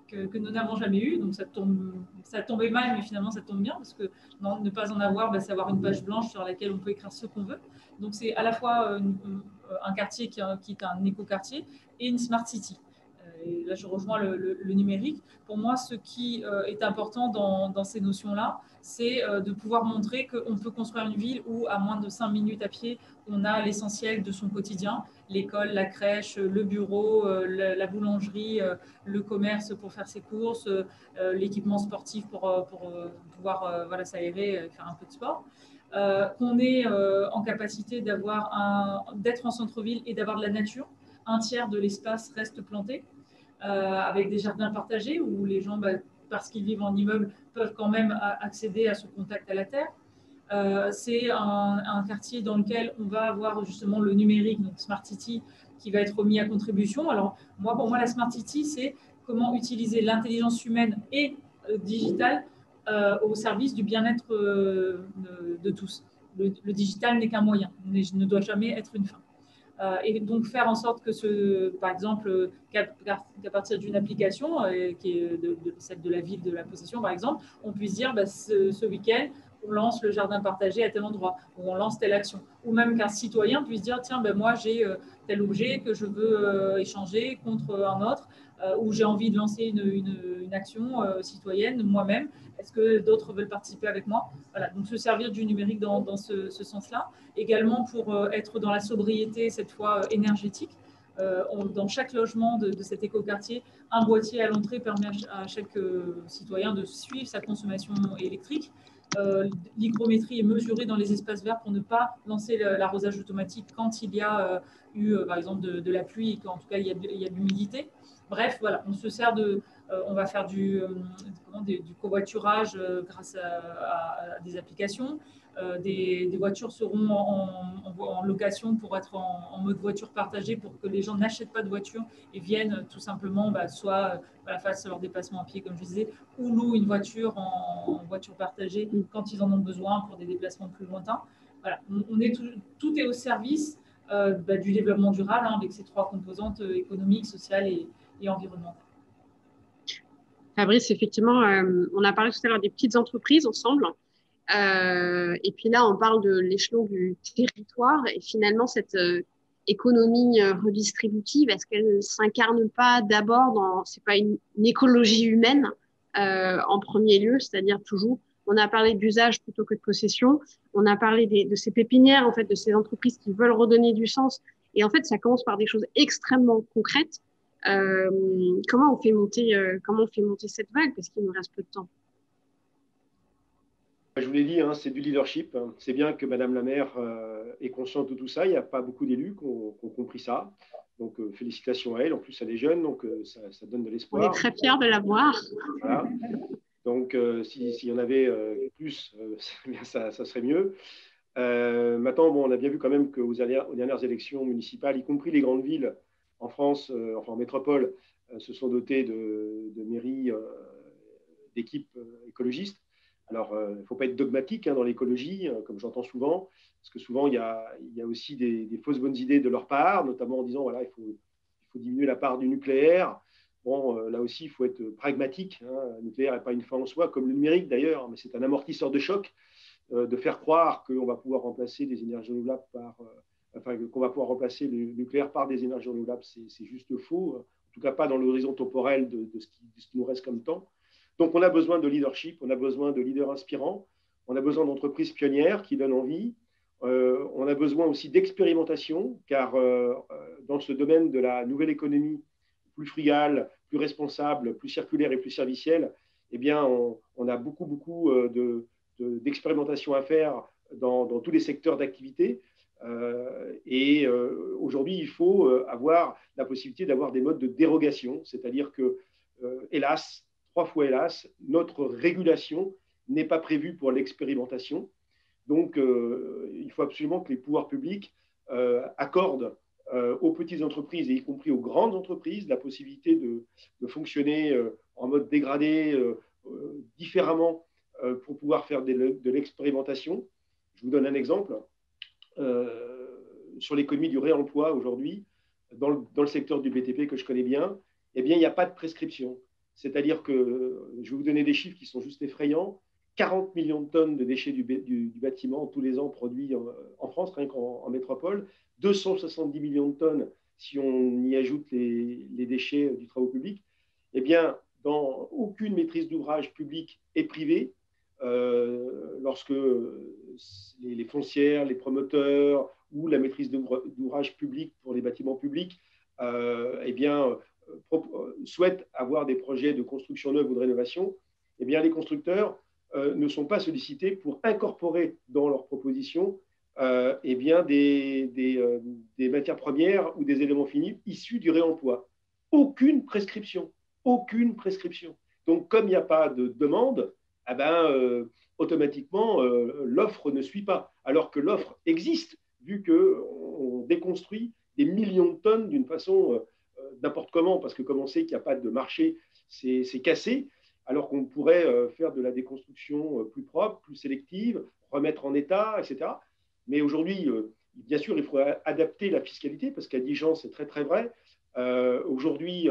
S4: que nous n'avons jamais eu. Donc ça tombait mal, mais finalement ça tombe bien parce que ne pas en avoir, c'est avoir une page blanche sur laquelle on peut écrire ce qu'on veut. Donc c'est à la fois un quartier qui est un écoquartier et une smart city. Et là, je rejoins le numérique. Pour moi, ce qui est important dans ces notions-là, c'est de pouvoir montrer qu'on peut construire une ville où, à moins de 5 minutes à pied, on a l'essentiel de son quotidien, l'école, la crèche, le bureau, la boulangerie, le commerce pour faire ses courses, l'équipement sportif pour pouvoir s'aérer, faire un peu de sport. Qu'on est en capacité d'être en centre-ville et d'avoir de la nature. Un tiers de l'espace reste planté, avec des jardins partagés où les gens, parce qu'ils vivent en immeuble, peuvent quand même accéder à ce contact à la terre. C'est un quartier dans lequel on va avoir justement le numérique, donc Smart City, qui va être mis à contribution. Alors, pour moi, la Smart City, c'est comment utiliser l'intelligence humaine et digitale au service du bien-être de tous. Le digital n'est qu'un moyen, ne doit jamais être une fin. Et donc faire en sorte que par exemple, qu'à partir d'une application, qui est celle de la ville de la possession par exemple, on puisse dire ce week-end, on lance le jardin partagé à tel endroit, ou on lance telle action. Ou même qu'un citoyen puisse dire, tiens, moi j'ai tel objet que je veux échanger contre un autre, ou j'ai envie de lancer une action citoyenne moi-même. Est-ce que d'autres veulent participer avec moi? Voilà, donc se servir du numérique dans ce sens-là. Également pour être dans la sobriété, cette fois énergétique. Dans chaque logement de cet écoquartier, un boîtier à l'entrée permet à chaque citoyen de suivre sa consommation électrique. L'hygrométrie est mesurée dans les espaces verts pour ne pas lancer l'arrosage automatique quand il y a eu, par exemple, de la pluie et qu'en tout cas, il y a de l'humidité. Bref, voilà, on se sert on va faire du covoiturage grâce à des applications. Des voitures seront en location pour être en mode voiture partagée pour que les gens n'achètent pas de voiture et viennent tout simplement soit fassent leur déplacement à pied comme je disais ou louent une voiture en voiture partagée quand ils en ont besoin pour des déplacements plus lointains. Voilà, tout est au service du développement durable avec ces trois composantes économiques, sociales et environnementales.
S1: Fabrice, effectivement, on a parlé tout à l'heure des petites entreprises ensemble. Et puis là, on parle de l'échelon du territoire et finalement, cette économie redistributive, est-ce qu'elle ne s'incarne pas d'abord c'est pas une écologie humaine en premier lieu, c'est-à-dire toujours, on a parlé d'usage plutôt que de possession, on a parlé de ces pépinières, en fait, de ces entreprises qui veulent redonner du sens. Et en fait, ça commence par des choses extrêmement concrètes. Comment on fait monter cette vague parce qu'il nous reste peu de temps?
S2: Je vous l'ai dit, c'est du leadership. C'est bien que Madame la maire est consciente de tout ça. Il n'y a pas beaucoup d'élus qui ont compris ça. Donc, félicitations à elle. En plus, elle est jeune, donc ça donne de l'espoir.
S1: On est très fiers de la voir.
S2: Voilà. Donc, s'il y en avait plus, ça serait mieux. Maintenant, on a bien vu quand même qu'aux dernières élections municipales, y compris les grandes villes en France, en métropole, se sont dotées de mairies, d'équipes écologistes. Alors, il ne faut pas être dogmatique dans l'écologie, comme j'entends souvent, parce que souvent, il y a aussi des fausses bonnes idées de leur part, notamment en disant, voilà, il faut diminuer la part du nucléaire. Bon, là aussi, il faut être pragmatique. Hein. Le nucléaire n'est pas une fin en soi, comme le numérique d'ailleurs, mais c'est un amortisseur de choc. De faire croire qu'on va pouvoir remplacer des énergies renouvelables qu'on va pouvoir remplacer le nucléaire par des énergies renouvelables, c'est juste faux. En tout cas, pas dans l'horizon temporel de ce qui nous reste comme temps. Donc, on a besoin de leadership, on a besoin de leaders inspirants, on a besoin d'entreprises pionnières qui donnent envie. On a besoin aussi d'expérimentation, car dans ce domaine de la nouvelle économie plus frugale, plus responsable, plus circulaire et plus servicielle, eh bien, on a beaucoup d'expérimentation à faire dans tous les secteurs d'activité. Aujourd'hui, il faut avoir la possibilité d'avoir des modes de dérogation, c'est-à-dire que, hélas, 3 fois hélas, notre régulation n'est pas prévue pour l'expérimentation. Donc, il faut absolument que les pouvoirs publics accordent aux petites entreprises, et y compris aux grandes entreprises, la possibilité de fonctionner en mode dégradé, différemment, pour pouvoir faire de l'expérimentation. Je vous donne un exemple. Sur l'économie du réemploi aujourd'hui, dans le secteur du BTP que je connais bien, eh bien, il n'y a pas de prescription. C'est-à-dire que, je vais vous donner des chiffres qui sont juste effrayants, 40 millions de tonnes de déchets du bâtiment tous les ans produits en France, rien qu'en métropole, 270 millions de tonnes si on y ajoute les déchets du travaux public. Eh bien, dans aucune maîtrise d'ouvrage publique et privée, lorsque les foncières, les promoteurs ou la maîtrise d'ouvrage public pour les bâtiments publics eh bien, souhaitent avoir des projets de construction neuve ou de rénovation, eh bien, les constructeurs ne sont pas sollicités pour incorporer dans leurs propositions eh bien, des matières premières ou des éléments finis issus du réemploi. Aucune prescription. Aucune prescription. Donc, comme il n'y a pas de demande, eh ben, automatiquement, l'offre ne suit pas. Alors que l'offre existe, vu qu'on déconstruit des millions de tonnes d'une façon n'importe comment, parce que comme on sait qu'il n'y a pas de marché, c'est cassé, alors qu'on pourrait faire de la déconstruction plus propre, plus sélective, remettre en état, etc. Mais aujourd'hui, bien sûr, il faut adapter la fiscalité, parce qu'à Dijon, c'est très, très vrai. Aujourd'hui,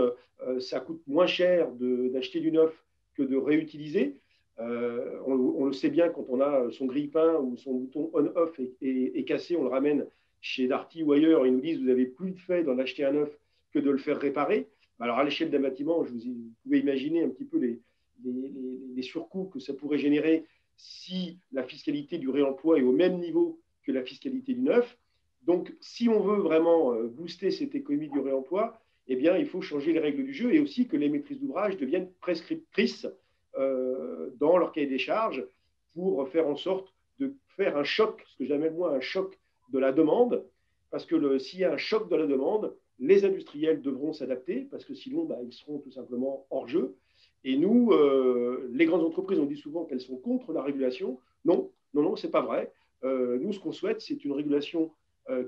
S2: ça coûte moins cher d'acheter du neuf que de réutiliser. On le sait bien, quand on a son grille-pain ou son bouton on-off est cassé, on le ramène chez Darty ou ailleurs, ils nous disent vous n'avez plus de fait d'en acheter un neuf que de le faire réparer. Alors à l'échelle d'un bâtiment, vous pouvez imaginer un petit peu les surcoûts que ça pourrait générer si la fiscalité du réemploi est au même niveau que la fiscalité du neuf. Donc si on veut vraiment booster cette économie du réemploi, eh bien, il faut changer les règles du jeu et aussi que les maîtrises d'ouvrage deviennent prescriptrices dans leur cahier des charges pour faire en sorte de faire un choc, ce que j'appelle moi un choc de la demande, parce que s'il y a un choc de la demande, les industriels devront s'adapter, parce que sinon, ils seront tout simplement hors jeu. Et nous, les grandes entreprises, on dit souvent qu'elles sont contre la régulation. Non, ce n'est pas vrai. Nous, ce qu'on souhaite, c'est une régulation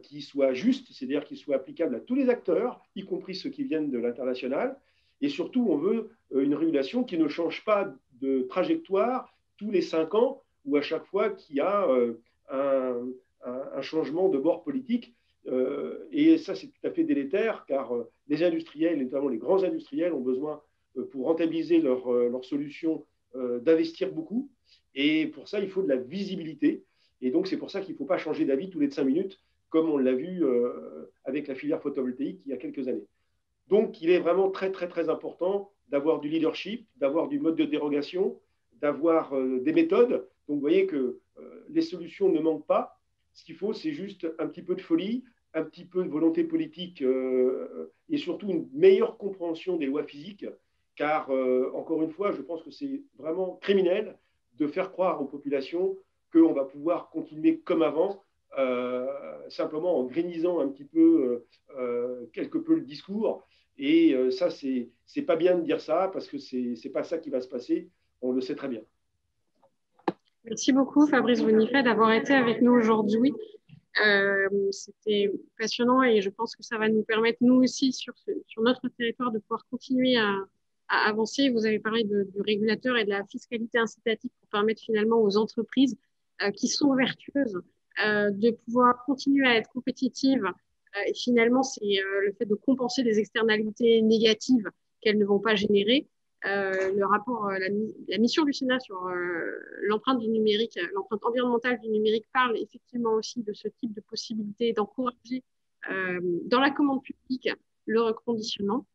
S2: qui soit juste, c'est-à-dire qui soit applicable à tous les acteurs, y compris ceux qui viennent de l'international. Et surtout, on veut une régulation qui ne change pas de trajectoire tous les 5 ans ou à chaque fois qu'il y a un changement de bord politique. Et ça, c'est tout à fait délétère, car les industriels, et notamment les grands industriels, ont besoin, pour rentabiliser leurs solutions, d'investir beaucoup. Et pour ça, il faut de la visibilité. Et donc, c'est pour ça qu'il ne faut pas changer d'avis tous les 5 minutes, comme on l'a vu avec la filière photovoltaïque il y a quelques années. Donc, il est vraiment très, très, très important d'avoir du leadership, d'avoir du mode de dérogation, d'avoir des méthodes. Donc, vous voyez que les solutions ne manquent pas. Ce qu'il faut, c'est juste un petit peu de folie, un petit peu de volonté politique et surtout une meilleure compréhension des lois physiques. Car, encore une fois, je pense que c'est vraiment criminel de faire croire aux populations qu'on va pouvoir continuer comme avant, simplement en grénisant un petit peu, quelque peu le discours. Et ça, c'est pas bien de dire ça, parce que c'est pas ça qui va se passer. On le sait très bien.
S1: Merci beaucoup, Fabrice Bonifay, d'avoir été avec nous aujourd'hui. C'était passionnant et je pense que ça va nous permettre, nous aussi, sur notre territoire, de pouvoir continuer à avancer. Vous avez parlé du régulateur et de la fiscalité incitative pour permettre finalement aux entreprises qui sont vertueuses de pouvoir continuer à être compétitives. Et finalement, c'est le fait de compenser des externalités négatives qu'elles ne vont pas générer. Le rapport, la mission du Sénat sur l'empreinte du numérique, l'empreinte environnementale du numérique parle effectivement aussi de ce type de possibilités d'encourager dans la commande publique le reconditionnement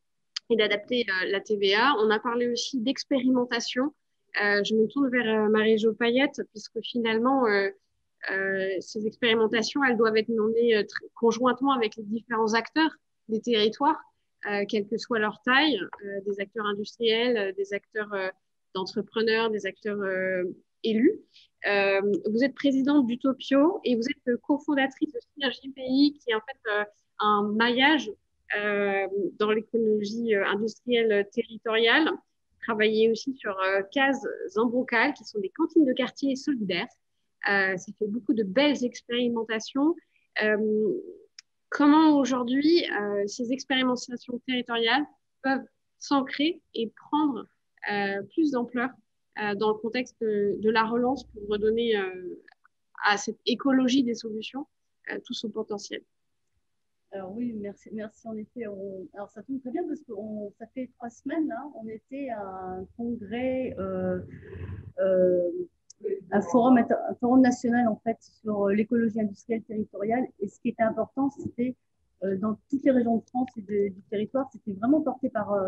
S1: et d'adapter la TVA. On a parlé aussi d'expérimentation. Je me tourne vers Marie-Jo Payette, puisque finalement, ces expérimentations, elles doivent être menées conjointement avec les différents acteurs des territoires, quelle que soit leur taille, des acteurs industriels, des acteurs d'entrepreneurs, des acteurs élus. Vous êtes présidente d'Utopio et vous êtes cofondatrice de Synergie Pays, qui est en fait un maillage dans l'écologie industrielle territoriale. Travailler aussi sur cases embrocales, qui sont des cantines de quartier solidaires. Ça fait beaucoup de belles expérimentations. Comment aujourd'hui ces expérimentations territoriales peuvent s'ancrer et prendre plus d'ampleur dans le contexte de la relance pour redonner à cette écologie des solutions tout son potentiel.
S5: Alors oui, merci en effet. Alors ça tombe très bien parce que ça fait 3 semaines, là, on était à un congrès, un forum national en fait sur l'écologie industrielle territoriale. Et ce qui était important, c'était dans toutes les régions de France et du territoire, c'était vraiment porté par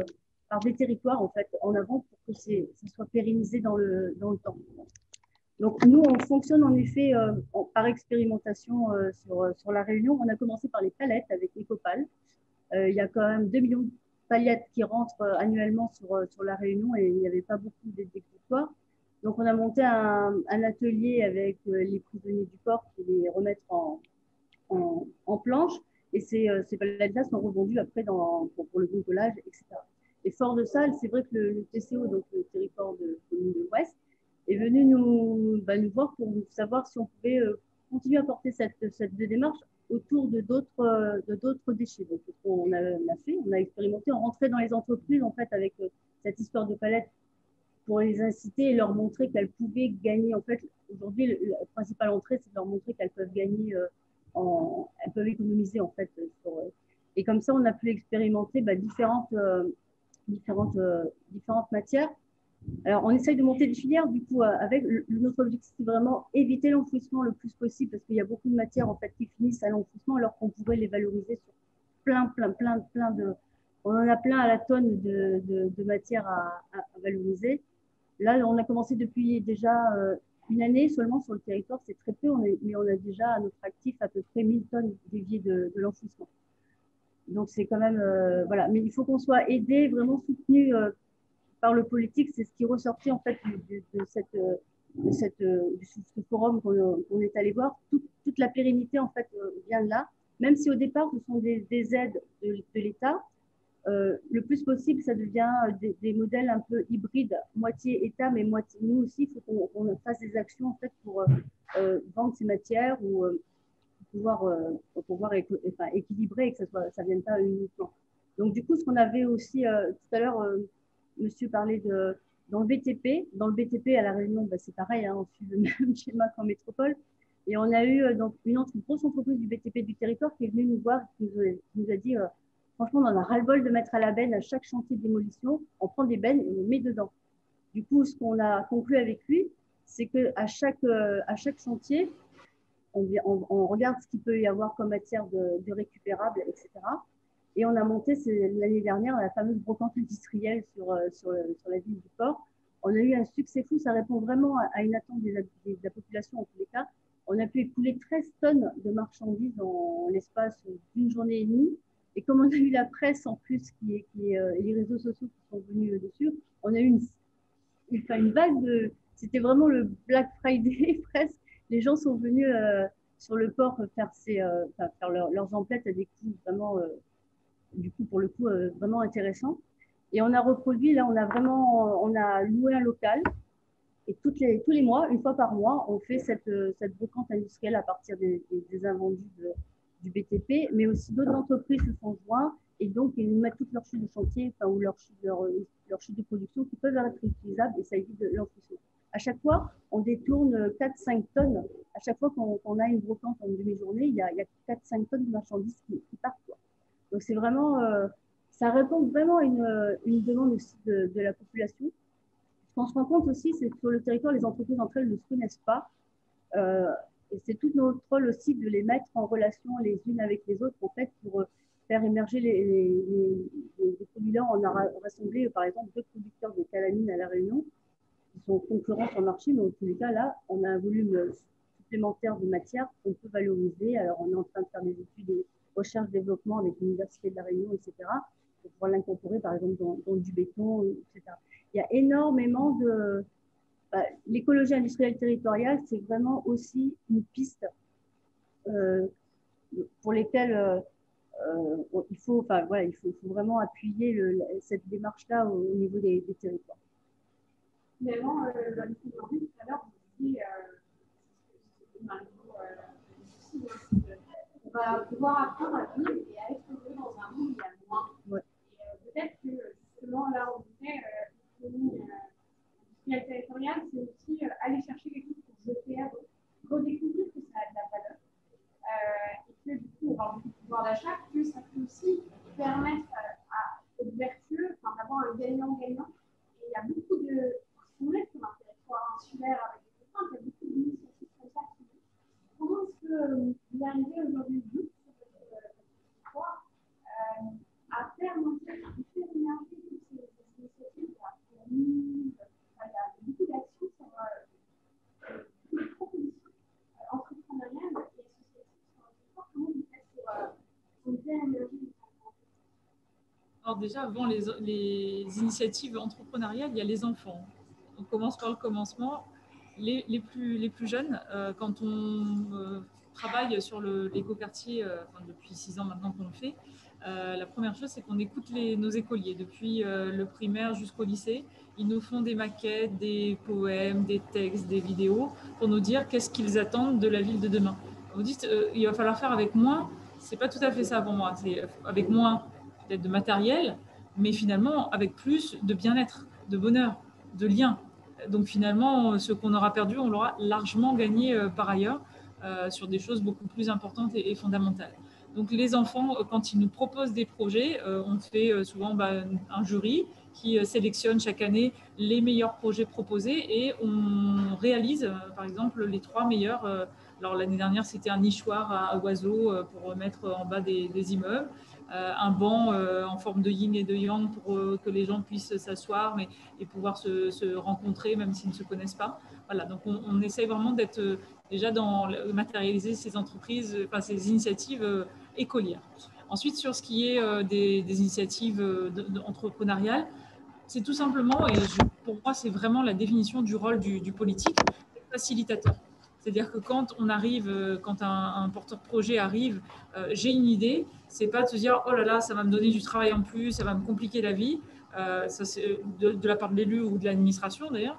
S5: des territoires en fait en avant pour que ça soit pérennisé dans le temps. Donc, nous, on fonctionne en effet par expérimentation sur La Réunion. On a commencé par les palettes avec Ecopal. Il y a quand même 2 millions de palettes qui rentrent annuellement sur La Réunion et il n'y avait pas beaucoup d'exécutoires. Donc, on a monté un atelier avec les prisonniers du port qui les remettent en planche. Et ces palettes-là sont revendues après pour le bricolage, etc. Et fort de ça, c'est vrai que le TCO, donc le territoire de commune de l'Ouest, est venu nous voir pour savoir si on pouvait continuer à porter cette démarche autour de d'autres déchets. Donc, on a expérimenté, on rentrait dans les entreprises en fait avec cette histoire de palette pour les inciter et leur montrer qu'elles pouvaient gagner. En fait, aujourd'hui, la principale entrée, c'est de leur montrer qu'elles peuvent gagner, elles peuvent économiser en fait. Et comme ça, on a pu expérimenter différentes matières. Alors, on essaye de monter des filières, du coup, avec notre objectif, c'est vraiment éviter l'enfouissement le plus possible, parce qu'il y a beaucoup de matières, en fait, qui finissent à l'enfouissement, alors qu'on pourrait les valoriser sur plein de... On en a plein à la tonne de matières à valoriser. Là, on a commencé depuis déjà une année seulement sur le territoire, c'est très peu, mais on a déjà à notre actif à peu près 1000 tonnes déviées de l'enfouissement. Donc, c'est quand même... voilà, mais il faut qu'on soit aidé, vraiment soutenu par le politique, c'est ce qui ressortait en fait de ce forum qu'on est allé voir. Toute la pérennité en fait vient de là, même si au départ ce sont des aides de l'État. Le plus possible, ça devient des modèles un peu hybrides, moitié État, mais moitié nous aussi. Il faut qu'on fasse des actions en fait pour vendre ces matières ou pouvoir équilibrer et que ça vienne pas uniquement. Donc du coup, ce qu'on avait aussi tout à l'heure. Monsieur parlait dans le BTP. Dans le BTP, à La Réunion, c'est pareil, hein, on suit le même schéma qu'en métropole. Et on a eu donc, une grosse entreprise du BTP du territoire qui est venue nous voir, qui nous a dit franchement, on en a ras-le-bol de mettre à la benne à chaque chantier de démolition, on prend des bennes et on met dedans. Du coup, ce qu'on a conclu avec lui, c'est qu'à chaque chantier, on regarde ce qu'il peut y avoir comme matière de récupérable, etc. Et on a monté l'année dernière la fameuse brocante industrielle sur la ville du port. On a eu un succès fou, ça répond vraiment à une attente de la population en tous les cas. On a pu écouler 13 tonnes de marchandises en l'espace d'une journée et demie. Et comme on a eu la presse en plus et les réseaux sociaux qui sont venus dessus, on a eu une vague de... C'était vraiment le Black Friday presque. Les gens sont venus sur le port faire leurs emplettes à des coûts vraiment... du coup, pour le coup, vraiment intéressant. Et on a reproduit, là, on a loué un local. Et tous les mois, une fois par mois, on fait cette brocante industrielle à partir des invendus du BTP, mais aussi d'autres entreprises se sont joints et donc ils nous mettent toutes leurs chutes de chantier ou leurs chutes de production qui peuvent être utilisables et ça évite l'enfouissement. À chaque fois, on détourne 4-5 tonnes. À chaque fois qu'on a une brocante en demi-journée, il y a 4-5 tonnes de marchandises qui partent. Donc, c'est vraiment ça répond vraiment à une demande aussi de la population. Ce qu'on se rend compte aussi, c'est que sur le territoire, les entreprises entre elles ne se connaissent pas. Et c'est tout notre rôle aussi de les mettre en relation les unes avec les autres, en fait, pour faire émerger les produits. Là, on a rassemblé, par exemple, 2 producteurs de calamine à La Réunion, qui sont concurrents sur le marché, mais en tous les cas, là, on a un volume supplémentaire de matière qu'on peut valoriser. Alors, on est en train de faire des études de recherche-développement avec l'Université de La Réunion, etc., pour pouvoir l'incorporer, par exemple, dans du béton, etc. Il y a énormément de... l'écologie industrielle territoriale, c'est vraiment aussi une piste pour lesquelles il faut vraiment appuyer cette démarche-là au niveau des territoires.
S1: Finalement, dans les tout à l'heure, vous disiez on va pouvoir apprendre à vivre et à être heureux dans un monde où il y a moins.
S5: Ouais.
S1: Et peut-être que justement, là, on fait l'économie territoriale, c'est aussi aller chercher quelque chose pour jeter à l'autre, redécouvrir que ça a de la valeur. Et que du coup, on va beaucoup de pouvoir d'achat, que ça peut aussi permettre à être vertueux, d'avoir un gagnant-gagnant. Et il y a beaucoup de. On est sur un territoire insulaire avec des contraintes, il y a beaucoup d'initiatives comme ça. Comment est-ce que vous arrivez aujourd'hui, sur votre territoire, à faire monter, à faire émerger toutes ces initiatives? Il y a beaucoup d'actions sur des propositions entrepreneuriales et associatives sur le territoire. Comment vous faites pour faire émerger les enfants?
S4: Alors déjà, avant les initiatives entrepreneuriales, il y a les enfants. On commence par le commencement. Les plus jeunes, quand on travaille sur l'écoquartier, depuis 6 ans maintenant qu'on le fait, la première chose, c'est qu'on écoute nos écoliers. Depuis le primaire jusqu'au lycée, ils nous font des maquettes, des poèmes, des textes, des vidéos pour nous dire qu'est-ce qu'ils attendent de la ville de demain. Vous dites, il va falloir faire avec moins. C'est pas tout à fait ça pour moi. C'est avec moins peut-être de matériel, mais finalement avec plus de bien-être, de bonheur, de lien. Donc finalement, ce qu'on aura perdu, on l'aura largement gagné par ailleurs sur des choses beaucoup plus importantes et fondamentales. Donc les enfants, quand ils nous proposent des projets, on fait souvent un jury qui sélectionne chaque année les meilleurs projets proposés et on réalise, par exemple, les 3 meilleurs. Alors l'année dernière, c'était un nichoir à oiseaux pour mettre en bas des immeubles. Un banc en forme de yin et de yang pour que les gens puissent s'asseoir et pouvoir se rencontrer même s'ils ne se connaissent pas. Voilà, donc on essaie vraiment d'être déjà dans matérialiser ces entreprises, ces initiatives écolières. Ensuite, sur ce qui est des initiatives entrepreneuriales, c'est tout simplement, et pour moi c'est vraiment la définition du rôle du politique, facilitateur. C'est-à-dire que quand on arrive, quand un porteur de projet arrive, j'ai une idée, c'est pas de se dire oh là là, ça va me donner du travail en plus, ça va me compliquer la vie, ça c'est de la part de l'élu ou de l'administration d'ailleurs,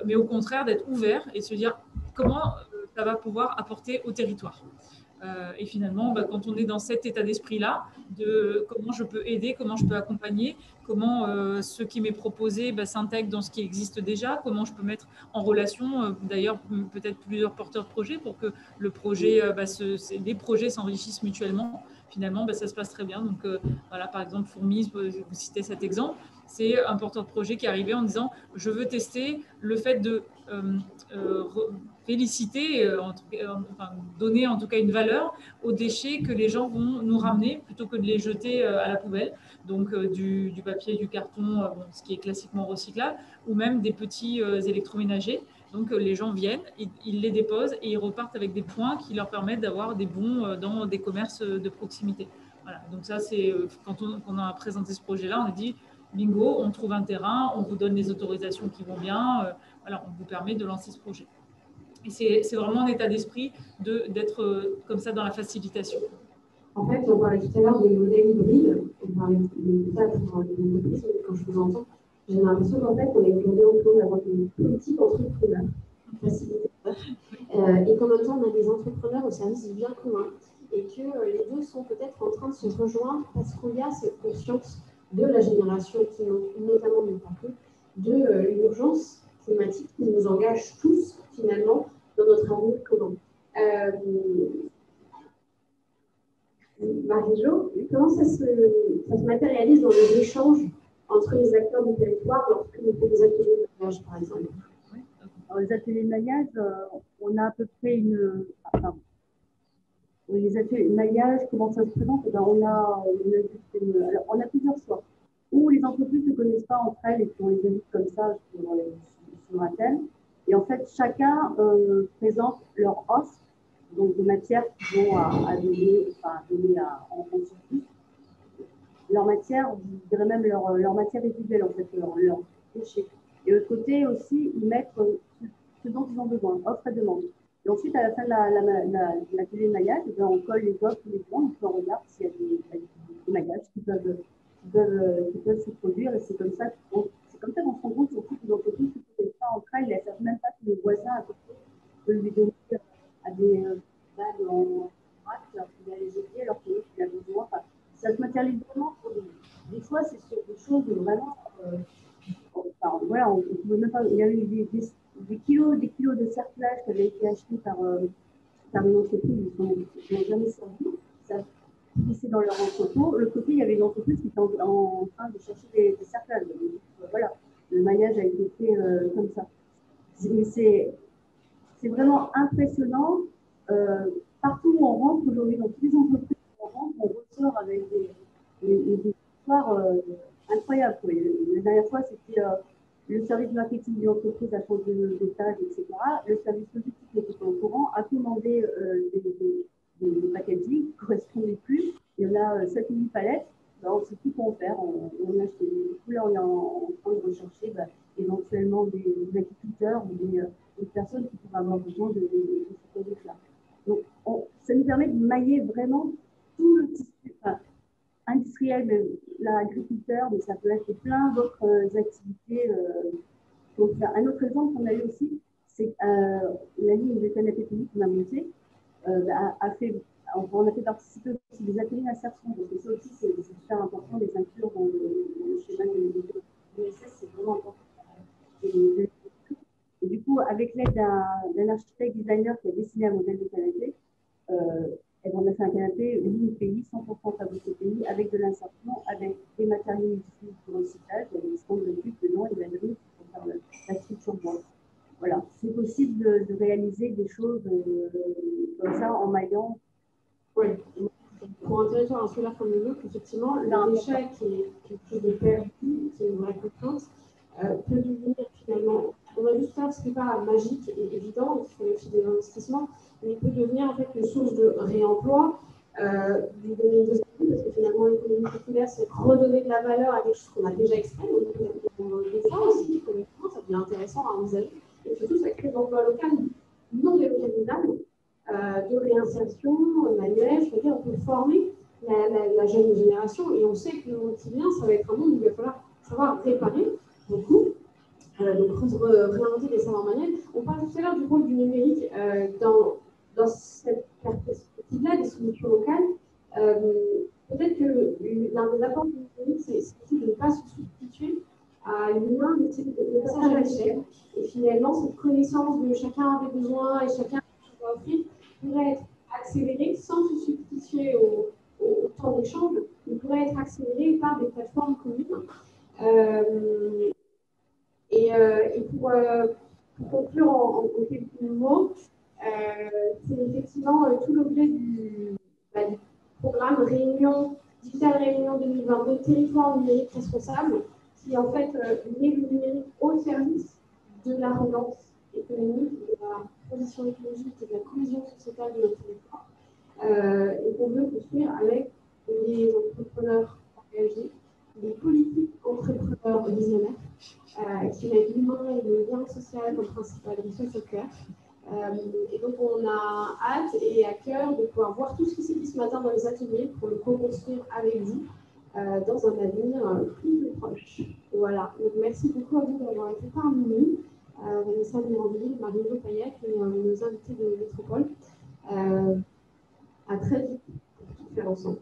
S4: mais au contraire d'être ouvert et de se dire comment ça va pouvoir apporter au territoire. Et finalement, quand on est dans cet état d'esprit-là, de comment je peux aider, comment je peux accompagner, comment ce qui m'est proposé s'intègre dans ce qui existe déjà, comment je peux mettre en relation, d'ailleurs, peut-être plusieurs porteurs de projets pour que le projet, les projets s'enrichissent mutuellement. Finalement, ça se passe très bien. Donc, voilà, par exemple, Fourmis, vous citez cet exemple, c'est un porteur de projet qui est arrivé en disant « Je veux tester le fait de féliciter, donner en tout cas une valeur aux déchets que les gens vont nous ramener plutôt que de les jeter à la poubelle. Donc du papier, du carton, ce qui est classiquement recyclable, ou même des petits électroménagers. Donc les gens viennent, ils les déposent et ils repartent avec des points qui leur permettent d'avoir des bons dans des commerces de proximité. Voilà. Donc ça, c'est quand on a présenté ce projet-là, on a dit bingo, on trouve un terrain, on vous donne les autorisations qui vont bien, voilà, on vous permet de lancer ce projet. Et c'est vraiment un état d'esprit d'être comme ça dans la facilitation.
S6: En fait, on parlait tout à l'heure des modèles hybrides, on parlait de ça pour les entreprises, mais quand je vous entends, j'ai l'impression qu'en fait, on est aujourd'hui en train d'avoir une politique entrepreneur, et qu'en même temps, on a des entrepreneurs au service du bien commun, et que les deux sont peut-être en train de se rejoindre parce qu'il y a cette conscience de la génération qui, notamment de partout, de l'urgence climatique qui nous engage tous, finalement, dans notre avenir commun. Marie-Jo, comment ça se matérialise dans les échanges entre les acteurs du territoire lorsque vous faites des ateliers de maillage, par exemple?
S5: Alors, les ateliers de maillage, on a à peu près les ateliers de maillage, comment ça se présente? On a plusieurs choix. Où les entreprises ne se connaissent pas entre elles et qu'on les invite comme ça sur un thème. Et en fait, chacun présente leur offre, donc de matières qui vont à donner, en surplus. Leur matière, je dirais même leur matière résiduelle, en fait, leur déchets. Et de l'autre côté aussi, ils mettent ce dont ils ont besoin, offre et demande. Et ensuite, à la fin de l'atelier de maillage, on colle les offres et les demandes, on regarde s'il y a des maillages qui peuvent se produire. Et c'est comme ça qu'on se rend compte surtout que les entreprises ne se connaissent pas entre elles, elles ne savent même pas que le voisin à côté peut lui donner à des bagues en vrac, qu'il va les jeter alors qu'il a besoin. Enfin, ça se matérialise vraiment. Des fois, c'est sur des choses vraiment. Voilà, on pouvait même pas. Il y a eu des kilos de cerclage qui avaient été achetés par une entreprise, ils n'ont jamais servi. Ça glissé dans leur entrepôt. Le côté, il y avait une entreprise qui était en train de chercher des cerclages. Voilà, le maillage a été fait comme ça. Mais c'est vraiment impressionnant. Partout où on rentre aujourd'hui, dans toutes les entreprises où on rentre, on ressort avec des histoires incroyables. La dernière fois, c'était le service marketing de l'entreprise a changé de tâche, etc. Le service logistique n'était pas au courant, a commandé des packaging qui ne correspondaient plus. Il y en a 7 ou 8 palettes. Ben, on ne sait plus quoi en faire. On a acheté. Du coup, là, on est en train de rechercher éventuellement des agriculteurs ou des personnes qui pourraient avoir besoin de ce produit-là. Donc, ça nous permet de mailler vraiment tout le tissu industriel, l'agriculteur, mais ça peut être plein d'autres activités. Donc, un autre exemple qu'on a eu aussi, c'est la ligne de canapé public qu'on a montée, on a fait participer aussi des ateliers d'insertion, parce que ça aussi, c'est super important, les inclure dans le schéma de l'ESS, c'est vraiment important. Et du coup, avec l'aide d'un architecte designer qui a dessiné un modèle de canapé, on a fait un canapé ligne pays, 100% fabriqué pays, avec de l'insertion, avec des matériaux issus du recyclage, il y avait des stands de but dedans et la grille pour faire la structure bois. Voilà, c'est possible de réaliser des choses comme ça en maillant.
S6: Oui. Pour un territoire insulaire comme le nôtre, effectivement, le déchet qui est quelque chose de perdu, qui est une vraie contrainte, peut devenir finalement, on a vu ça, ce n'est pas magique et évident, il faut aussi des investissements, mais il peut devenir en fait une source de réemploi, du domaine des économies, parce que finalement l'économie circulaire, c'est redonner de la valeur à quelque chose qu'on a déjà extrait, donc des fois aussi, économiquement, ça devient intéressant à envisager, et surtout ça crée de l'emploi local non délocalisable, de réinsertion manuelle, sur lequel on peut former la jeune génération, et on sait que le monde qui vient, ça va être un monde où il va falloir savoir réparer beaucoup. Donc réinventer les savoirs manuels. On parle tout à l'heure du rôle du numérique dans cette perspective-là, des solutions locales. Peut-être que l'un des apports du numérique, c'est aussi de ne pas se substituer à l'humain, mais c'est de passage à l'échelle. Et finalement, cette connaissance de chacun des besoins et chacun doit offrir pourrait être accélérée sans se substituer au temps d'échange, mais pourrait être accélérée par des plateformes communes. Et pour conclure en quelques mots, c'est effectivement tout l'objet du programme Digital Réunion 2022, territoire numérique responsable, qui en fait met le numérique au service de la relance économique, de la transition écologique et de la cohésion sociétale de notre territoire, et qu'on veut construire avec les entrepreneurs engagés, les politiques entrepreneurs visionnaires, qui mettent l'humain et le lien social comme principale richesse au cœur. Et donc, on a hâte et à cœur de pouvoir voir tout ce qui s'est dit ce matin dans les ateliers pour le co-construire avec vous dans un avenir plus proche. Voilà. Donc, merci beaucoup à vous d'avoir été parmi nous. Vanessa Mirandville, Marie-Jo Payette et nos invités de métropole. À très vite pour tout faire ensemble.